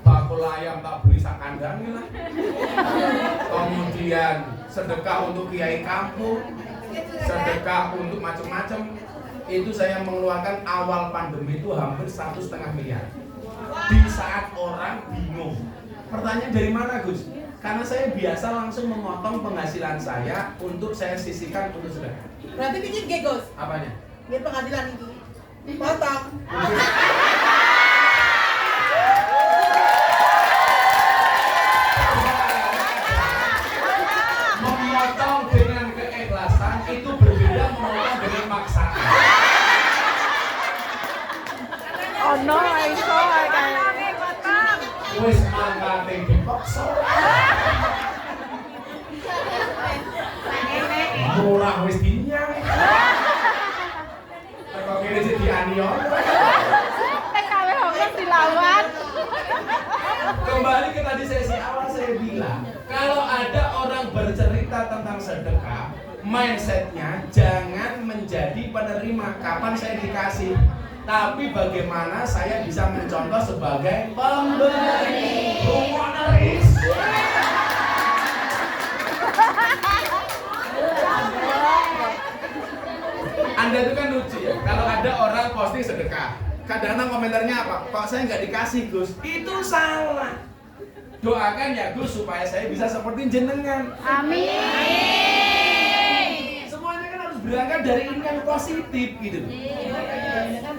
bakul ayam tak beli sak kandang lah. Kemudian sedekah untuk kiai kampung, sedekah untuk macam-macam. Itu saya mengeluarkan awal pandemi itu hampir 1,5 miliar. di saat orang bingung. Pertanyaan dari mana, Gus? Karena saya biasa langsung memotong penghasilan saya untuk saya sisihkan untuk sedekah. Berarti pijit nggih, Gus. Apanya? Biar pengadilan ini. Potong. Memotong dengan keikhlasan itu berbeda memotong dengan maksaan. Oh no, iso kayak. Wis mangkate dipaksa. Murah wis dinyang. Kok kene sih dianion. Kabeh wong dilawan. Kembali ke tadi sesi awal saya bilang, kalau ada orang bercerita tentang sedekah, mindsetnya jangan menjadi penerima. Kapan saya dikasih? Tapi bagaimana saya bisa mencontoh sebagai pemberi? Honoris. Anda itu kan lucu ya, kalau ada orang posting sedekah, kadang-kadang komentarnya apa? Kok saya nggak dikasih, Gus? Itu salah. Doakan ya Gus supaya saya bisa seperti jenengan. Amin. Semuanya kan harus berangkat dari ini yang positif gitu.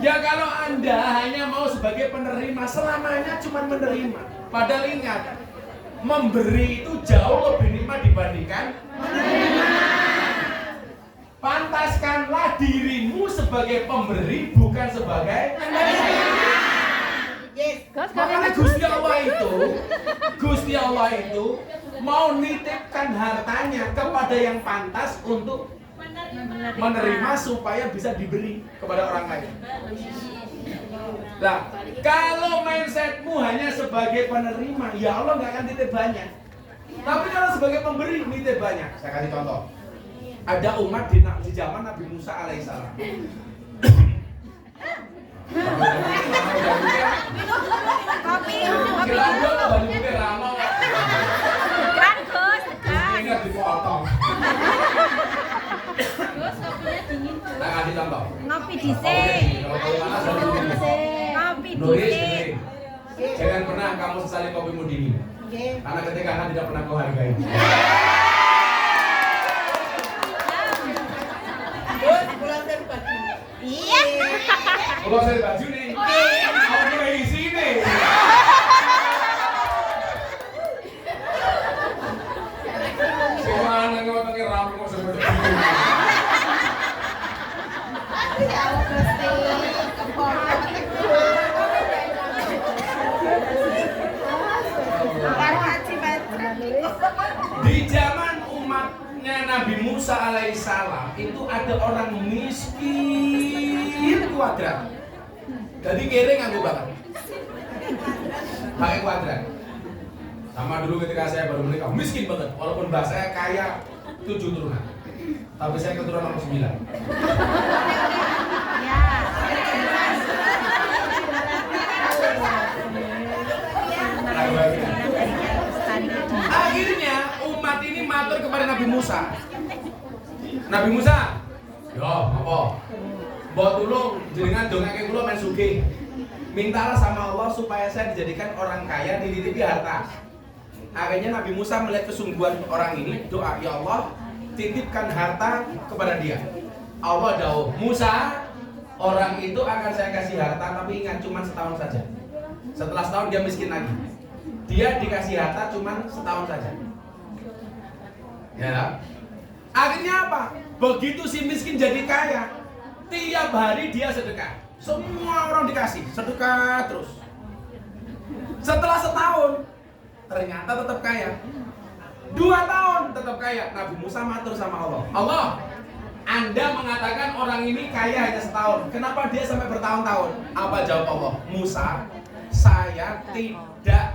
Ya kalau Anda hanya mau sebagai penerima, selamanya cuma menerima. Padahal ingat, memberi itu jauh lebih nikmat dibandingkan menerima. Pantaskanlah dirimu sebagai pemberi, bukan sebagai penerima. Yes. Makanya Gusti Allah itu mau nitipkan hartanya kepada yang pantas untuk menerima supaya bisa diberi kepada orang lain. Nah, kalau mindsetmu hanya sebagai penerima, ya Allah nggak akan nitip banyak. Tapi kalau sebagai pemberi, nitip banyak. Saya kasih contoh. Ada umat di zaman Nabi Musa alaihissalam. Kopi. Kira-kira baju putih rama. Kan Gus, tekan. Ingat dipotong. Gus, kopinya dingin. Tak kasih contoh. Ngopi dhisik. Ngopi Nuris, dhisik. jangan pernah kamu sesali kopimu dingin. Oke. Karena ketika Anda tidak pernah kau hargai. Gus, pulang saya bagi. Iya. Kalau saya baju nih, kamu mulai di sini. Gimana ngomongin ramu mau seperti ini? Di zaman umatnya Nabi Musa alaihissalam itu ada orang miskin kuadrat. Jadi kere nganggo banget. Pakai kuadrat. Sama dulu ketika saya baru menikah, miskin banget. Walaupun mbak saya kaya 7 turunan. Tapi saya keturunan nomor 9. Akhirnya umat ini matur kepada Nabi Musa. Nabi Musa, yo apa? Mbok tulung jenengan dongake kula men sugih. Mintalah sama Allah supaya saya dijadikan orang kaya, dititipi harta. Akhirnya Nabi Musa melihat kesungguhan orang ini, doa, ya Allah, titipkan harta kepada dia. Allah dawuh, Musa, orang itu akan saya kasih harta, tapi ingat cuma setahun saja. Setelah setahun dia miskin lagi. Dia dikasih harta cuma setahun saja. Ya. Akhirnya apa? Begitu si miskin jadi kaya, tiap hari dia sedekah. Semua orang dikasih sedekah terus. Setelah setahun, ternyata tetap kaya. 2 tahun tetap kaya. Nabi Musa matur sama Allah. Allah, Anda mengatakan orang ini kaya hanya setahun. Kenapa dia sampai bertahun-tahun? Apa jawab Allah? Musa, saya tidak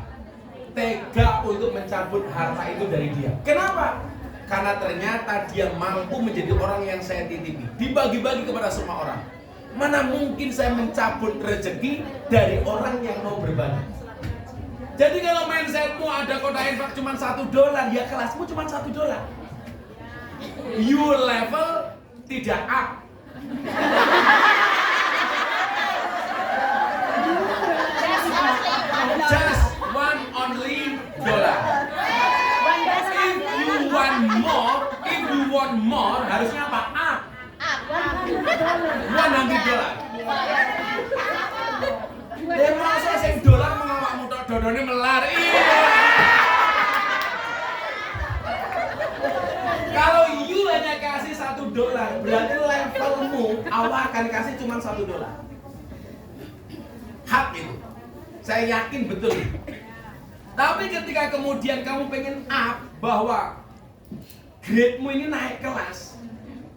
tega untuk mencabut harta itu dari dia. Kenapa? Karena ternyata dia mampu menjadi orang yang saya titipi, dibagi-bagi kepada semua orang. Mana mungkin saya mencabut rezeki dari orang yang mau berbagi. Jadi kalau mindsetmu ada kotak infak cuma $1, ya kelasmu cuma $1. You level tidak up. Bodohnya melar. Iya. Kalau you hanya kasih $1, berarti levelmu Allah akan kasih cuma $1. Hak itu. Saya yakin betul. Tapi ketika kemudian kamu pengen up bahwa grade-mu ini naik kelas,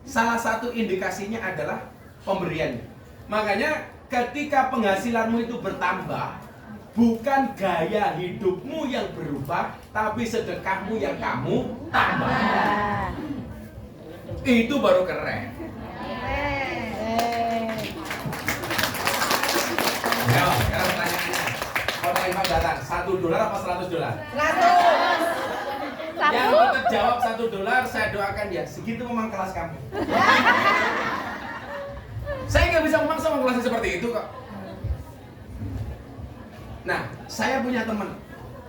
salah satu indikasinya adalah pemberiannya. Makanya ketika penghasilanmu itu bertambah, bukan gaya hidupmu yang berubah, tapi sedekahmu yang kamu tambah. Itu baru keren. Ya, sekarang pertanyaannya. Kalau terima barang, $1 apa $100? 100. Yang untuk jawab $1, saya doakan ya. Segitu memang kelas kamu. Saya nggak bisa memaksa kelasnya seperti itu kok. Nah, saya punya teman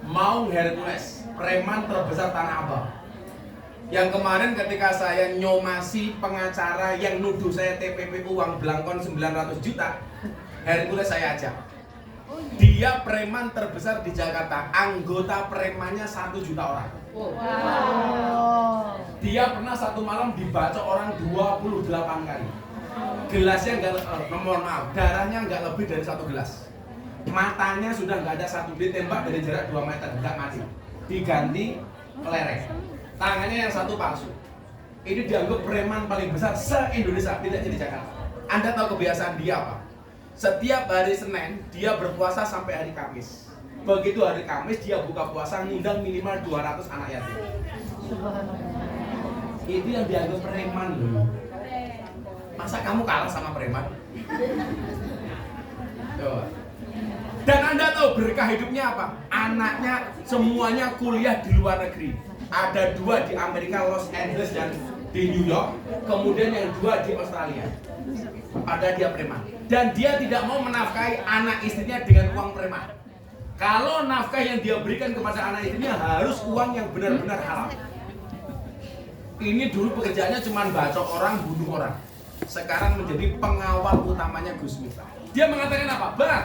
Maung Hercules, preman terbesar Tanah Abang. Yang kemarin ketika saya nyomasi pengacara yang nuduh saya TPP uang belangkon 900 juta, Hercules saya ajak. Dia preman terbesar di Jakarta, anggota premannya 1 juta orang. Wow. Dia pernah satu malam dibacok orang 28 kali. Gelasnya mohon maaf, darahnya nggak lebih dari 1 gelas. Matanya sudah nggak ada satu, ditembak dari jarak 2 meter, nggak mati. Diganti pelereng. Tangannya yang satu palsu. Ini dianggap preman paling besar se-Indonesia, tidak jadi Jakarta. Anda tahu kebiasaan dia apa? Setiap hari Senin, dia berpuasa sampai hari Kamis. Begitu hari Kamis, dia buka puasa, ngundang minimal 200 anak yatim. Itu yang dianggap preman loh. Masa kamu kalah sama preman? Coba. Dan Anda tahu berkah hidupnya apa? Anaknya semuanya kuliah di luar negeri. Ada 2 di Amerika, Los Angeles dan di New York. Kemudian yang 2 di Australia. Padahal dia preman. Dan dia tidak mau menafkahi anak istrinya dengan uang preman. Kalau nafkah yang dia berikan kepada anak istrinya harus uang yang benar-benar halal. Ini dulu pekerjaannya cuma bacok orang, bunuh orang. Sekarang menjadi pengawal utamanya Gus Miftah. Dia mengatakan apa? Bah,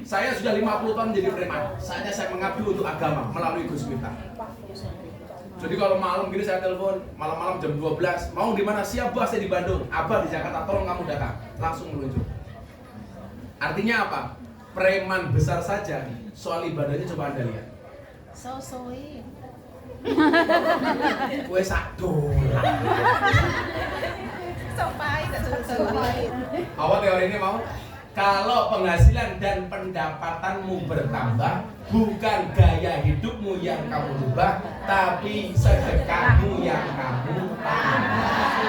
saya sudah 50 tahun jadi preman. Saatnya saya mengabdi untuk agama melalui Gus Miftah. Jadi kalau malam gini saya telepon, malam-malam jam 12, mau di mana? Siap Bah, saya di Bandung. Abah di Jakarta, tolong kamu datang. Langsung meluncur. Artinya apa? Preman besar saja, soal ibadahnya coba Anda lihat. So sweet. Kue $1. So pahit, so pahit. Awal teori ini mau? Kalau penghasilan dan pendapatanmu bertambah, bukan gaya hidupmu yang kamu rubah, tapi sedekahmu yang kamu tambah.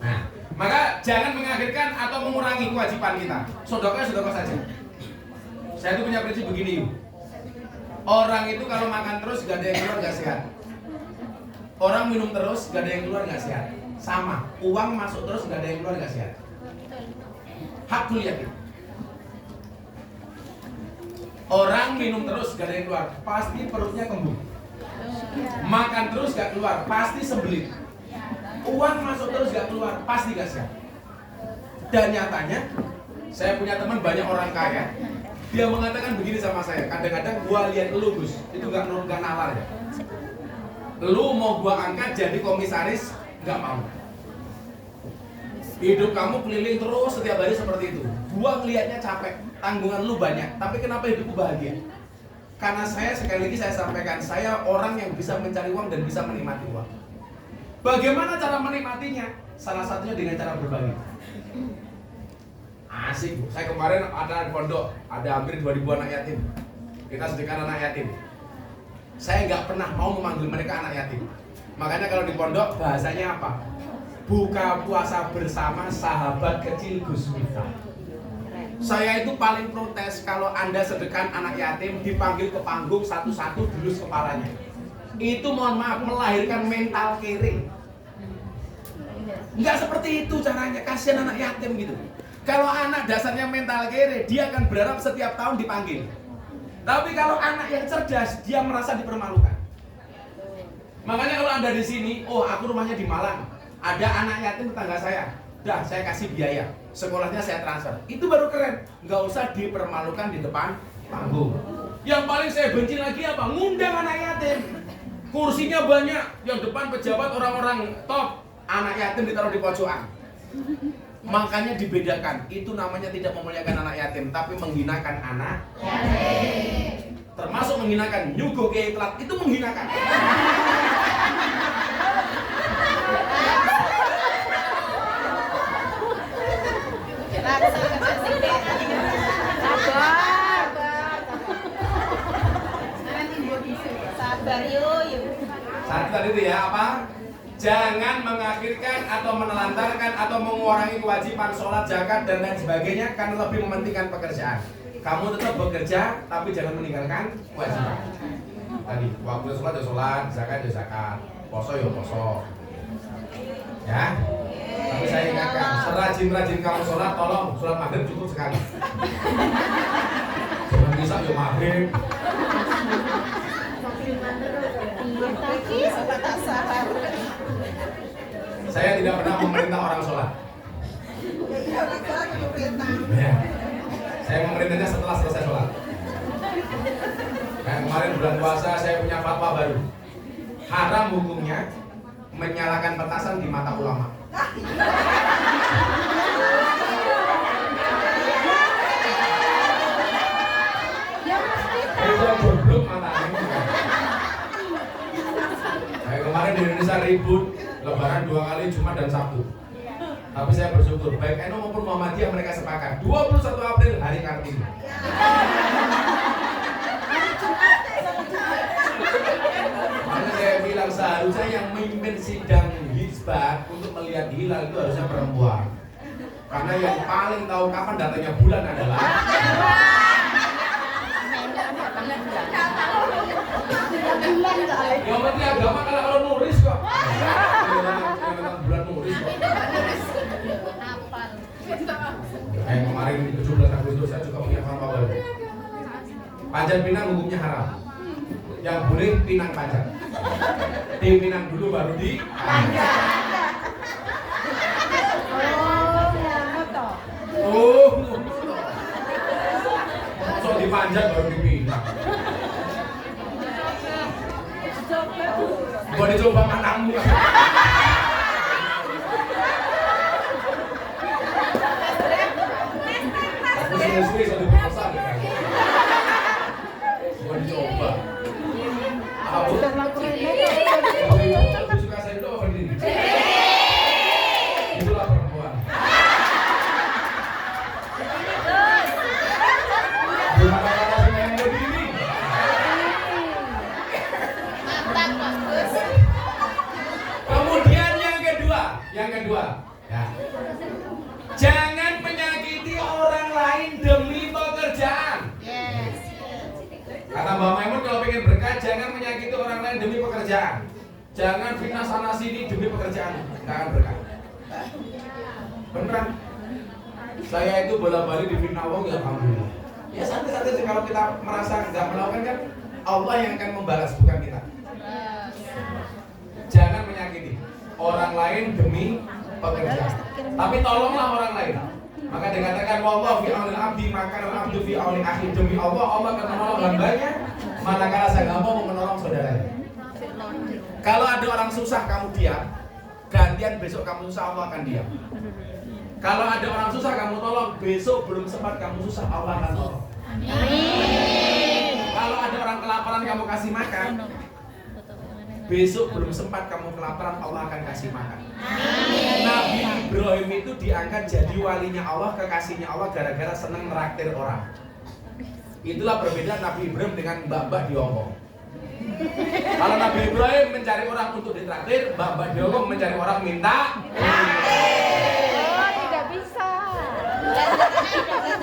Nah, maka jangan mengakhirkan atau mengurangi kewajiban kita. Sedekah saja. Saya itu punya prinsip begini. Orang itu kalau makan terus gak ada yang keluar gak sehat. Orang minum terus gak ada yang keluar gak sehat. Sama, uang masuk terus gak ada yang keluar gak sehat. Hak kuliah kita. Orang minum terus gak ada yang keluar, pasti perutnya kembung. Makan terus gak keluar, pasti sembelit. Uang masuk terus gak keluar, pasti gak sehat. Dan nyatanya, saya punya teman banyak orang kaya. Dia mengatakan begini sama saya, kadang-kadang gua lihat lu Gus, itu gak nalar ya. Lu mau gua angkat jadi komisaris, gak mau. Hidup kamu keliling terus setiap hari seperti itu. Gua ngelihatnya capek, tanggungan lu banyak, tapi kenapa hidupku bahagia? Karena saya, sekali lagi saya sampaikan, saya orang yang bisa mencari uang dan bisa menikmati uang. Bagaimana cara menikmatinya? Salah satunya dengan cara berbagi. Asik Bu, saya kemarin ada di pondok, ada hampir 2000 anak yatim. Kita sedekahkan anak yatim. Saya nggak pernah mau memanggil mereka anak yatim. Makanya kalau di pondok bahasanya apa? Buka puasa bersama sahabat kecil Gus Miftah. Saya itu paling protes kalau Anda sedekahkan anak yatim dipanggil ke panggung satu-satu dilus kepalanya. Itu mohon maaf melahirkan mental kering. Nggak seperti itu caranya, kasihan anak yatim gitu. Kalau anak dasarnya mental kere, dia akan berharap setiap tahun dipanggil. Tapi kalau anak yang cerdas, dia merasa dipermalukan. Makanya kalau Anda di sini, oh aku rumahnya di Malang, ada anak yatim tetangga saya, dah saya kasih biaya, sekolahnya saya transfer. Itu baru keren, nggak usah dipermalukan di depan panggung. Yang paling saya benci lagi apa? Ngundang anak yatim. Kursinya banyak, yang depan pejabat orang-orang top, anak yatim ditaruh di pojokan. Makanya dibedakan, itu namanya tidak memuliakan anak yatim, tapi menghinakan anak yatim. Termasuk menghinakan nyuguh kiai telat, itu menghinakan. Sabar yuk. Satu tadi itu ya apa? Jangan mengakhirkan atau menelantarkan atau mengurangi kewajiban sholat, zakat dan lain sebagainya karena lebih mementingkan pekerjaan. Kamu tetap bekerja tapi jangan meninggalkan kewajiban. Tadi waktu sholat ya sholat, zakat ya zakat, poso ya poso. Ya. Tapi saya ingatkan, serajin-rajin kamu sholat, tolong sholat maghrib cukup sekali. Jangan bisa ya maghrib. Saya tidak pernah memerintah orang sholat. Ya. Saya memerintahnya setelah selesai sholat. Kayak kemarin bulan puasa saya punya fatwa baru. Haram hukumnya menyalakan petasan di mata ulama. Itu goblok matanya. Kayak kemarin di Indonesia ribut Lebaran 2 kali Jumat dan Sabtu. Tapi saya bersyukur baik NU maupun Muhammadiyah mereka sepakat 21 April hari Kartini. Makanya saya bilang seharusnya yang memimpin sidang hizbah untuk melihat hilal itu harusnya perempuan. Karena yang paling tahu kapan datanya bulan adalah yang penting agama kalau nulis kok. Bulan nulis kok. Kemarin 17 Agustus saya juga punya fatwa baru. Panjat pinang hukumnya haram. Yang boleh pinang panjat. Dipinang dulu baru di panjat. Oh, so dipanjat baru dipinang. Gua dicoba matamu. Istri satu pesan kan. Gua dicoba. Apa? Lebih suka saya dulu apa berdiri? Itulah perempuan. Bukan kata yang berdiri. Kemudian yang kedua, ya. Jangan menyakiti orang lain demi pekerjaan. Yes. Kata Mbak Maimun kalau pengen berkah jangan menyakiti orang lain demi pekerjaan. Jangan fitnah sana sini demi pekerjaan, nggak akan berkah. Beneran. Saya itu bola-balik di fitnah wong ya alhamdulillah. Ya santai-santai kalau kita merasa nggak melakukan kan Allah yang akan membalas bukan kita. Jangan menyakiti orang lain demi pekerjaan. Tapi tolonglah orang lain. Maka dikatakan wallahu fi aunil abdi maka al-abdu fi auni akhi. Demi Allah akan menolong hambanya manakala sang hamba mau menolong saudaranya. Kalau ada orang susah kamu diam, gantian besok kamu susah Allah akan diam. Kalau ada orang susah kamu tolong, besok belum sempat kamu susah Allah akan tolong. Amin. Kalau ada orang kelaparan kamu kasih makan, besok belum sempat kamu kelaparan Allah akan kasih makan. Amin. Nabi Ibrahim itu diangkat jadi walinya Allah, kekasihnya Allah gara-gara senang meraktir orang. Itulah perbedaan Nabi Ibrahim dengan mbak-mbak di Hongkong. Kalau Nabi Ibrahim mencari orang untuk ditraktir, mbak-mbak di Hongkong mencari orang minta. Oh, tidak bisa.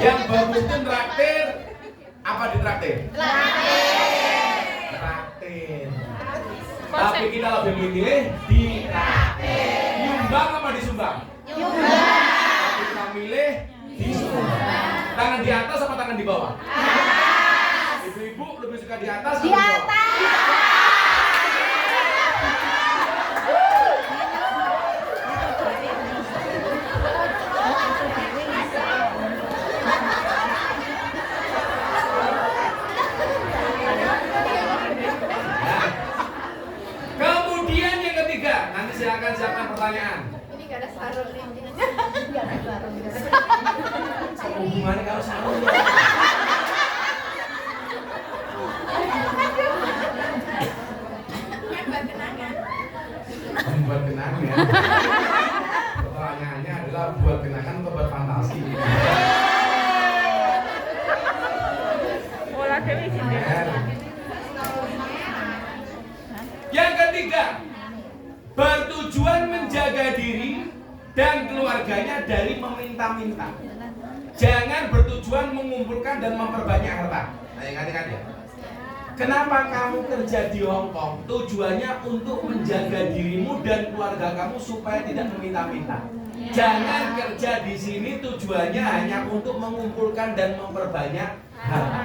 Yang bagus itu traktir, apa ditraktir? Traktir. Tapi kita lebih memilih ditraktir. Nyumbang apa disumbang? Nyumbang. Tapi kita milih disumbang. Tangan di atas apa tangan di bawah? Atas. Ibu-ibu lebih suka di atas atau di bawah? Hubungannya kalau sarung ya. Buat kenangan. Pertanyaannya adalah buat kenangan atau buat fantasi? Bola Dewi sini. Yang ketiga, bertujuan menjaga diri dan keluarganya dari meminta-minta. Jangan bertujuan mengumpulkan dan memperbanyak harta. Nah, ingat-ingat ya. Kenapa kamu kerja di Hong Kong? Tujuannya untuk menjaga dirimu dan keluarga kamu supaya tidak meminta-minta. Jangan kerja di sini tujuannya hanya untuk mengumpulkan dan memperbanyak harta.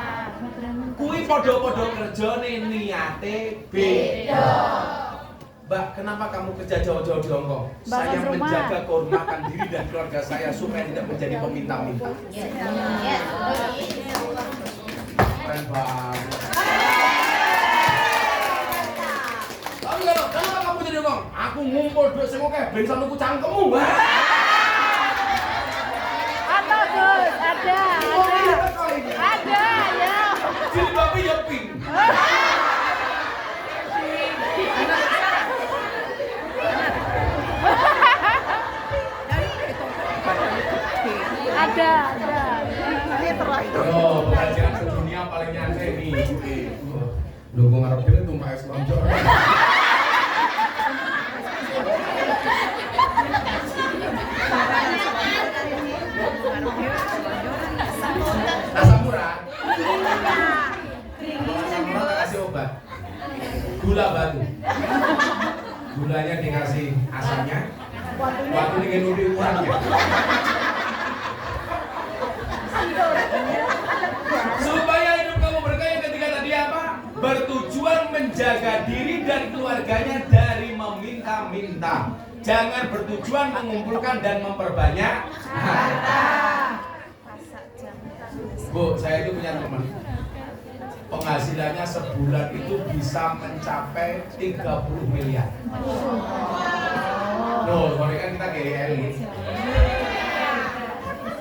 Kui podo-podo kerja nih niate beda. Mbak, kenapa kamu kerja jauh-jauh di Hong Kong? Saya menjaga kehormatan diri dan keluarga saya supaya tidak menjadi peminta-minta. Keren banget. Tapi kalau kenapa kamu jadi ngomong? Aku ngumpul duit semua kayak bensin aku cangkemmu, Mbak. Ada Gus, ada. Ada ya. Jadi babi ya pink. Ada. Oh, pelajaran sedunia paling nyantai nih. Lu gua ngarep dhewe tumpah es lonjor. Asam urat. Asam urat tak kasih obat. Gula batu. Gulanya dikasih asamnya. Batu dengan udah uratnya. Supaya hidup kamu berkah, yang ketiga tadi apa? Bertujuan menjaga diri dan keluarganya dari meminta-minta. Jangan bertujuan mengumpulkan dan memperbanyak harta. Bu, saya itu punya teman. Penghasilannya sebulan itu bisa mencapai 30 miliar. Loh, soalnya kan kita kayak elit.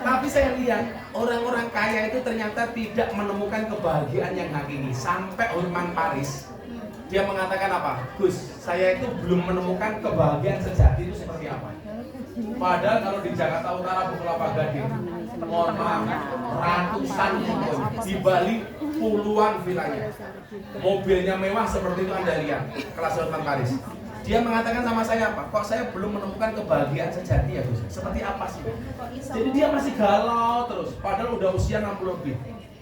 Tapi saya lihat orang-orang kaya itu ternyata tidak menemukan kebahagiaan yang hakiki. Sampai Hotman Paris, dia mengatakan apa? Gus, saya itu belum menemukan kebahagiaan sejati itu seperti apa. Padahal kalau di Jakarta Utara, Kelapa Gading, mohon maaf, ratusan mobil, di Bali puluhan vilanya, mobilnya mewah seperti itu Anda lihat, kelas Hotman Paris. Dia mengatakan sama saya apa? Kok saya belum menemukan kebahagiaan sejati ya Gus? Seperti apa sih? Jadi dia masih galau terus, padahal udah usia 60 lebih.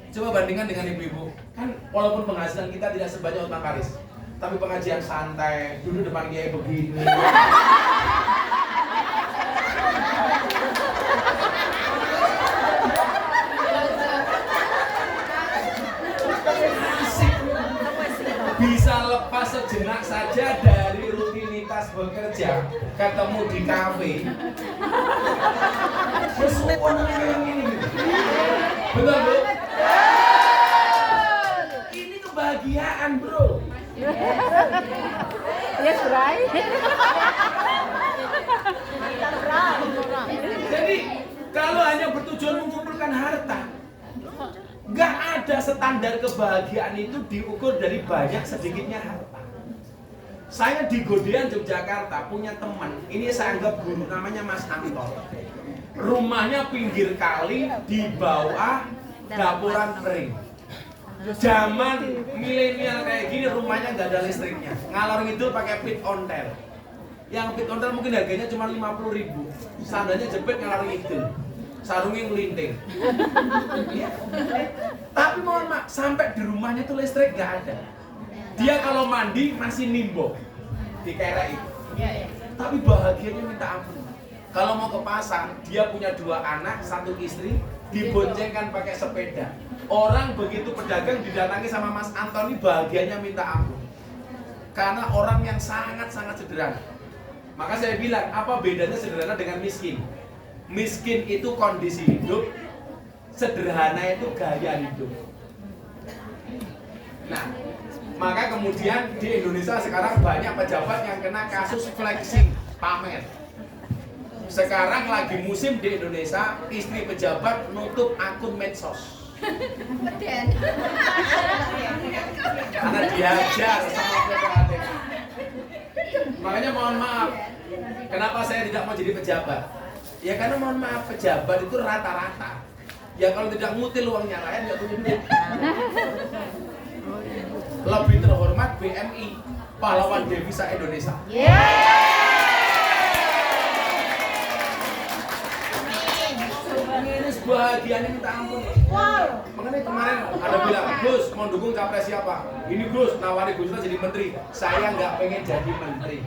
Coba bandingkan dengan ibu-ibu. Kan walaupun penghasilan kita tidak sebanyak Hotman Paris, tapi pengajian santai, duduk depan kiai begini. Bisa lepas sejenak saja dari rutinitas bekerja, ketemu di kafe. Sesuatu yang ini. Betul, Bu? Ini kebahagiaan, Bro. Yes, right. Jadi, kalau hanya bertujuan mengumpulkan harta, nggak ada standar kebahagiaan itu diukur dari banyak sedikitnya harta. Saya di Godean Yogyakarta punya teman, ini saya anggap guru, namanya Mas Anton. Rumahnya pinggir kali di bawah dapuran kering. Zaman milenial kayak gini rumahnya nggak ada listriknya, ngalor ngidul pakai pit ontel. Yang pit ontel mungkin harganya cuma 50.000, sandalnya jepit ngalor ngidul. Sarungnya ngelinting. Ya. Tapi mohon maaf, sampai di rumahnya tuh listrik nggak ada. Dia kalau mandi masih nimbo di kerek itu. Tapi bahagianya minta ampun. Kalau mau ke pasar, dia punya 2 anak, 1 istri, diboncengkan pakai sepeda. Orang begitu pedagang didatangi sama Mas Antoni, bahagianya minta ampun. Karena orang yang sangat-sangat sederhana. Maka saya bilang, apa bedanya sederhana dengan miskin? Miskin itu kondisi hidup, sederhana itu gaya hidup. Nah, maka kemudian di Indonesia sekarang banyak pejabat yang kena kasus flexing, pamer. Sekarang lagi musim di Indonesia, istri pejabat nutup akun medsos. Karena dihajar sama PPATK. Makanya mohon maaf, kenapa saya tidak mau jadi pejabat? Ya karena mohon maaf, pejabat itu rata-rata. Ya kalau tidak ngutil uangnya lain, nggak punya duit. Lebih terhormat BMI, pahlawan devisa Indonesia. Ini sebahagiannya minta ampun. Makanya kemarin ada bilang, Gus mau dukung capres siapa? Ini Gus, nawari Gus jadi menteri. Saya nggak pengen jadi menteri.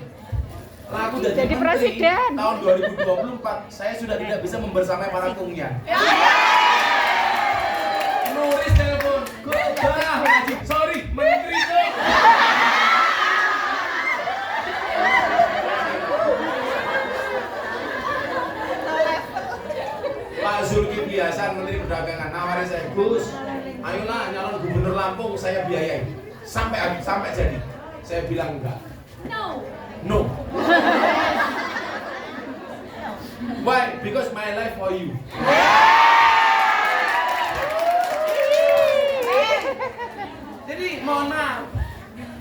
Lah aku jadi menteri, presiden. Tahun 2024 saya sudah tidak bisa membersamai para kungnya. Nulis telepon, sorry, menteri tuh. Pak Zulkifli Hasan, Menteri Perdagangan, nawari saya, Gus, ayolah nyalon gubernur Lampung, saya biayai sampai jadi. Saya bilang enggak. No. Why? Because my life for you. Jadi mohon maaf,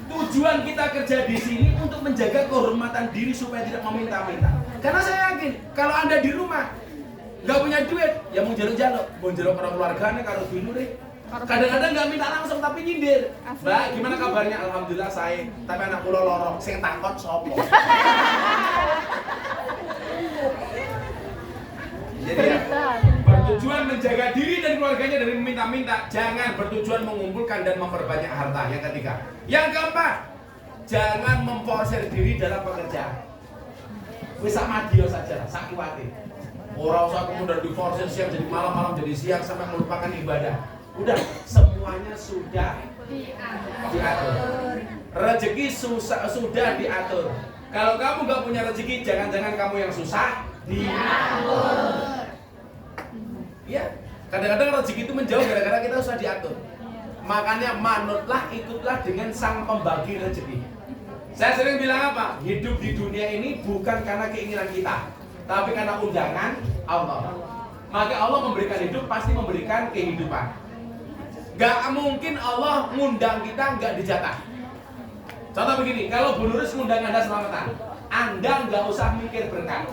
tujuan kita kerja di sini untuk menjaga kehormatan diri supaya tidak meminta-minta. Karena saya yakin kalau Anda di rumah nggak punya duit, ya mau jaluk-jaluk, mau jaluk orang keluarganya karo dulu deh. Kadang-kadang nggak minta langsung tapi nyindir. Mbak, gimana kabarnya? Alhamdulillah saya, tapi anak kula lorong, sing takon sopo. Jadi ya, bertujuan menjaga diri dan keluarganya dari meminta-minta, jangan bertujuan mengumpulkan dan memperbanyak harta. Yang ketiga, yang keempat, jangan memforsir diri dalam pekerjaan. Bisa madio saja, sakiwati. Orang usah kemudian diforsir siang jadi malam jadi siang sampai melupakan ibadah. Udah, semuanya sudah diatur. Rezeki sudah diatur. Kalau kamu nggak punya rezeki, jangan-jangan kamu yang susah diatur. Ya, kadang-kadang rezeki itu menjauh gara-gara kita susah diatur. Makanya manutlah, ikutlah dengan sang pembagi rezeki. Saya sering bilang apa? Hidup di dunia ini bukan karena keinginan kita, tapi karena undangan Allah. Maka Allah memberikan hidup, pasti memberikan kehidupan. Gak mungkin Allah ngundang kita nggak dijatah. Contoh begini, kalau Bu Nuris ngundang Anda selamatan, Anda nggak usah mikir berkat,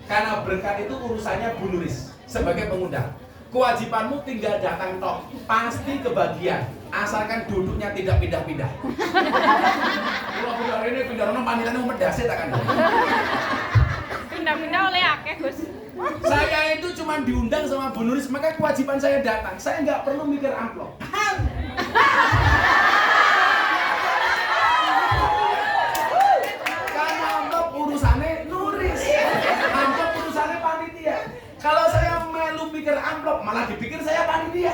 karena berkat itu urusannya Bu Nuris sebagai pengundang. Kewajibanmu tinggal datang tok, pasti kebagian, asalkan duduknya tidak pindah-pindah. Kalau pindah ini pindah orang panitannya medase tak kan? Pindah-pindah oleh akeh, Gus. Saya itu cuma diundang sama Bu Nuris, maka kewajiban saya datang. Saya nggak perlu mikir amplop. Karena amplop urusannya Nuris, amplop urusannya panitia. Kalau saya melu mikir amplop, malah dipikir saya panitia.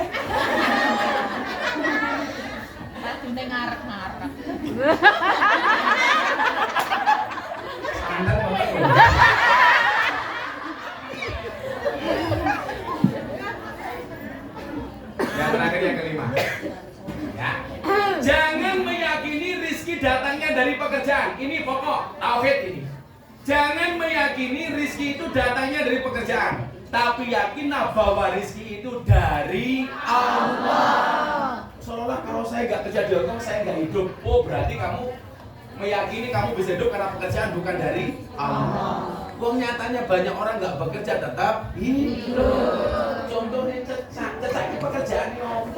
Tadi ngarep-ngarep. Standar banget. Yang terakhir, yang kelima, ya. Jangan meyakini rizki datangnya dari pekerjaan. Ini pokok tauhid ini. Jangan meyakini rizki itu datangnya dari pekerjaan, tapi yakinlah bahwa rizki itu dari Allah. Seolah kalau saya nggak kerja di Hongkong, saya nggak hidup. Oh, berarti kamu meyakini kamu bisa hidup karena pekerjaan, bukan dari Allah. Wong nyatanya banyak orang nggak bekerja tetap hidup. Contohnya cecak ini pekerjaan apa?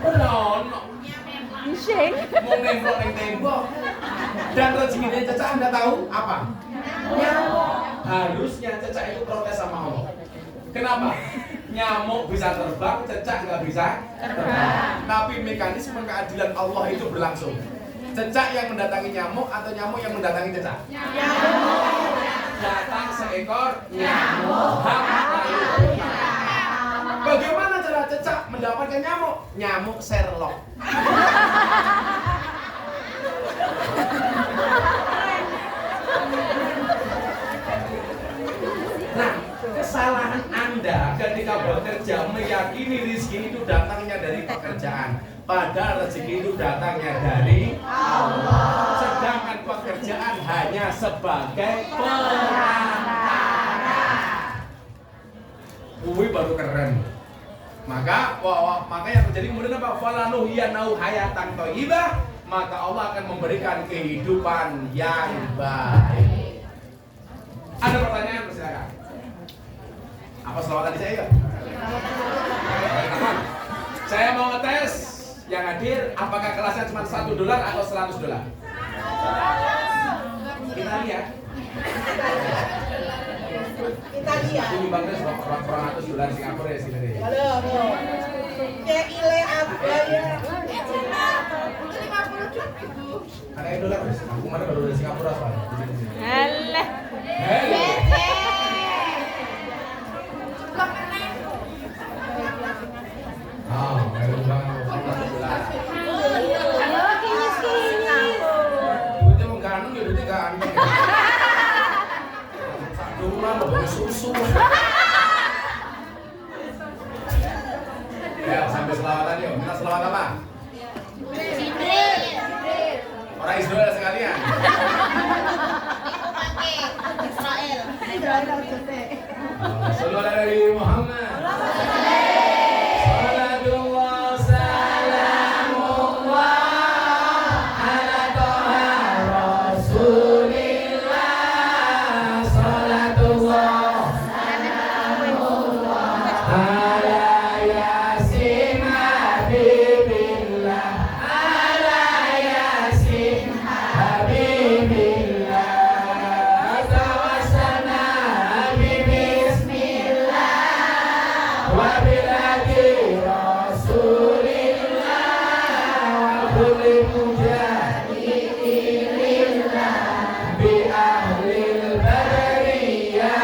Berono. Bising. Mau nembok neng tembok. Dan rezekinya cecak Anda tahu apa? Nyamuk. Harusnya cecak itu protes sama Allah. Kenapa? Nyamuk bisa terbang, cecak nggak bisa terbang. Tapi mekanisme keadilan Allah itu berlangsung. Cecak yang mendatangi nyamuk atau nyamuk yang mendatangi cecak? Nyamuk. Datang seekor nyamuk. Bagaimana cara cecak mendapatkan nyamuk? Nyamuk Sherlock. Nah, kesalahan Anda ketika bekerja meyakini rezeki itu datangnya dari pekerjaan, padahal rezeki itu datangnya dari Allah. Sedangkan pekerjaan hanya sebagai perantara. Kuwi baru keren. Maka yang terjadi kemudian apa? Falanuhyanau hayatan thayyibah, maka Allah akan memberikan kehidupan yang baik. Ada pertanyaan, silakan. Apa selawatan saya enggak? Saya mau ngetes yang hadir, apakah kelasnya cuma $1 atau $100? Kita lihat. Kita lihat. Ini bangga kurang $100 Singapura ya sini deh. Halo. Kayak ile apa ya? Ada yang $1. Aku kemarin baru dari Singapura soalnya. Alah. Baru banget $100. Duitnya mau ganteng ya duitnya ganteng. Satu rumah mau beli susu. Ya sampai selawatan yuk. Kita selawat apa? Orang Israel sekalian. Israel. Sallu ala Nabi Muhammad. Salatullah salamullah ala toha Rasulillah. Salatullah salamullah ala Yasin Habibillah. Ala Yasin Habibillah. Tawassalna bismillah wa biladi Rasulillah wa kulli mujahidillah bi ahlil badri ya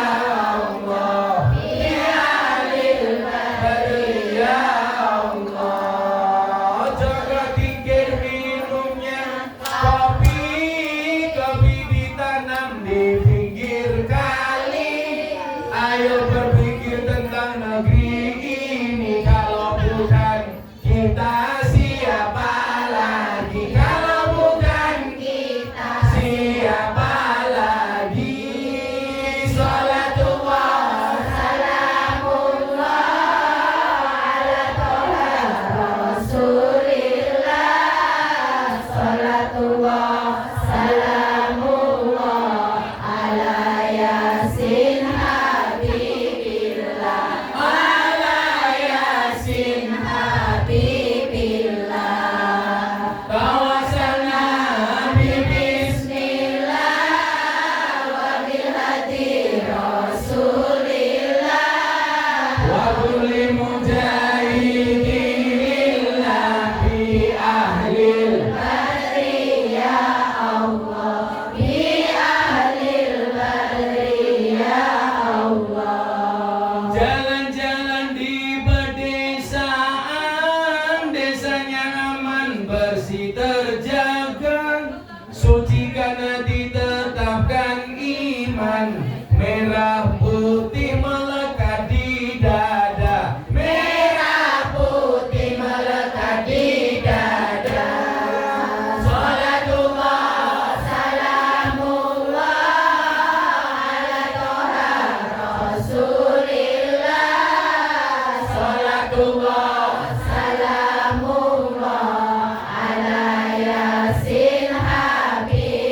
Allah, bi ahlil badri ya Allah. Jaga tingkir minumnya kopi ditanam di pinggir kali. Ayo berpikir tentang negeri ini, kalau bukan kita siapa lagi? Kalau bukan kita siapa lagi? Salatullah salamullah ala toha Rasulillah. Salatullah salamullah ala Yasin Habibillah. Ala Yasin Habibillah. Tawassalna bismillah wa bilhadi Rasulillah wa kulli mujahidillah bi ahlil badri ya Allah, bi ahlil badri ya Allah. Jalan-jalan di pedesaan, desanya aman bersih terjaga, suci karena ditetapkan iman. Merah putih melekat di dada, merah putih melekat di dada. Salatullah salamullah ala toha Rasulillah. Salatullah salamullah ala Yasin Habib.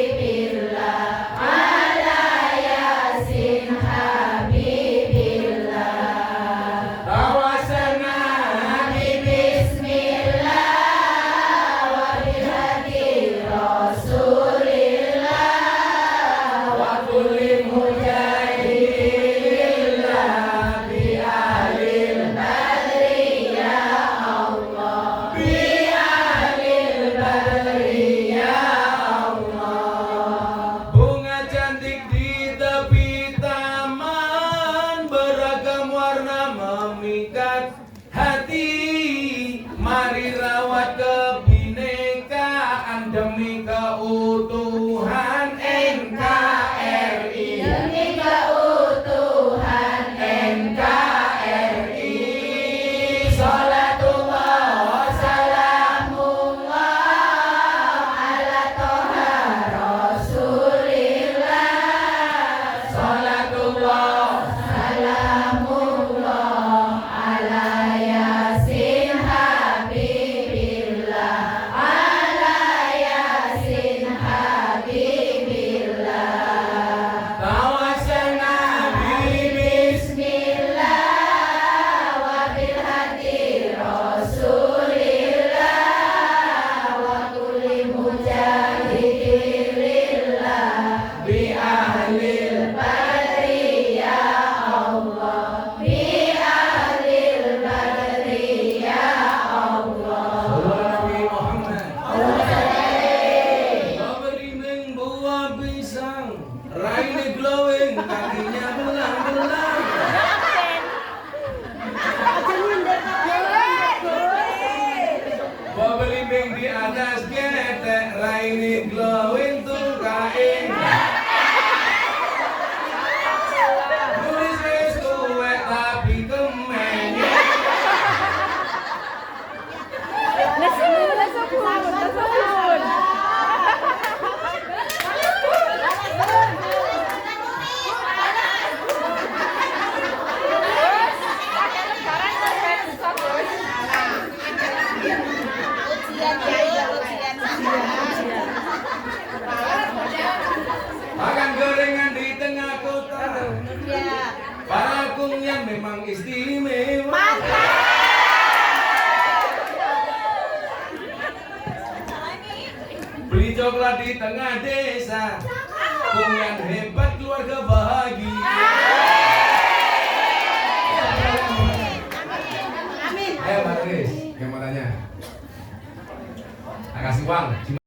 Sing di atas getek raine glowing tukae. Nulis wis tuwek tapi kemen. Les sabun. Ujian ya, ujian. Makan gorengan di tengah kota. Ya. Para yang memang istimewa. Mantap. Beli coklat di tengah desa. Kung yang hebat keluarga bahagia. Amin. Ayo Mbak Tris, yang mau tanya. Nah, kasih uang.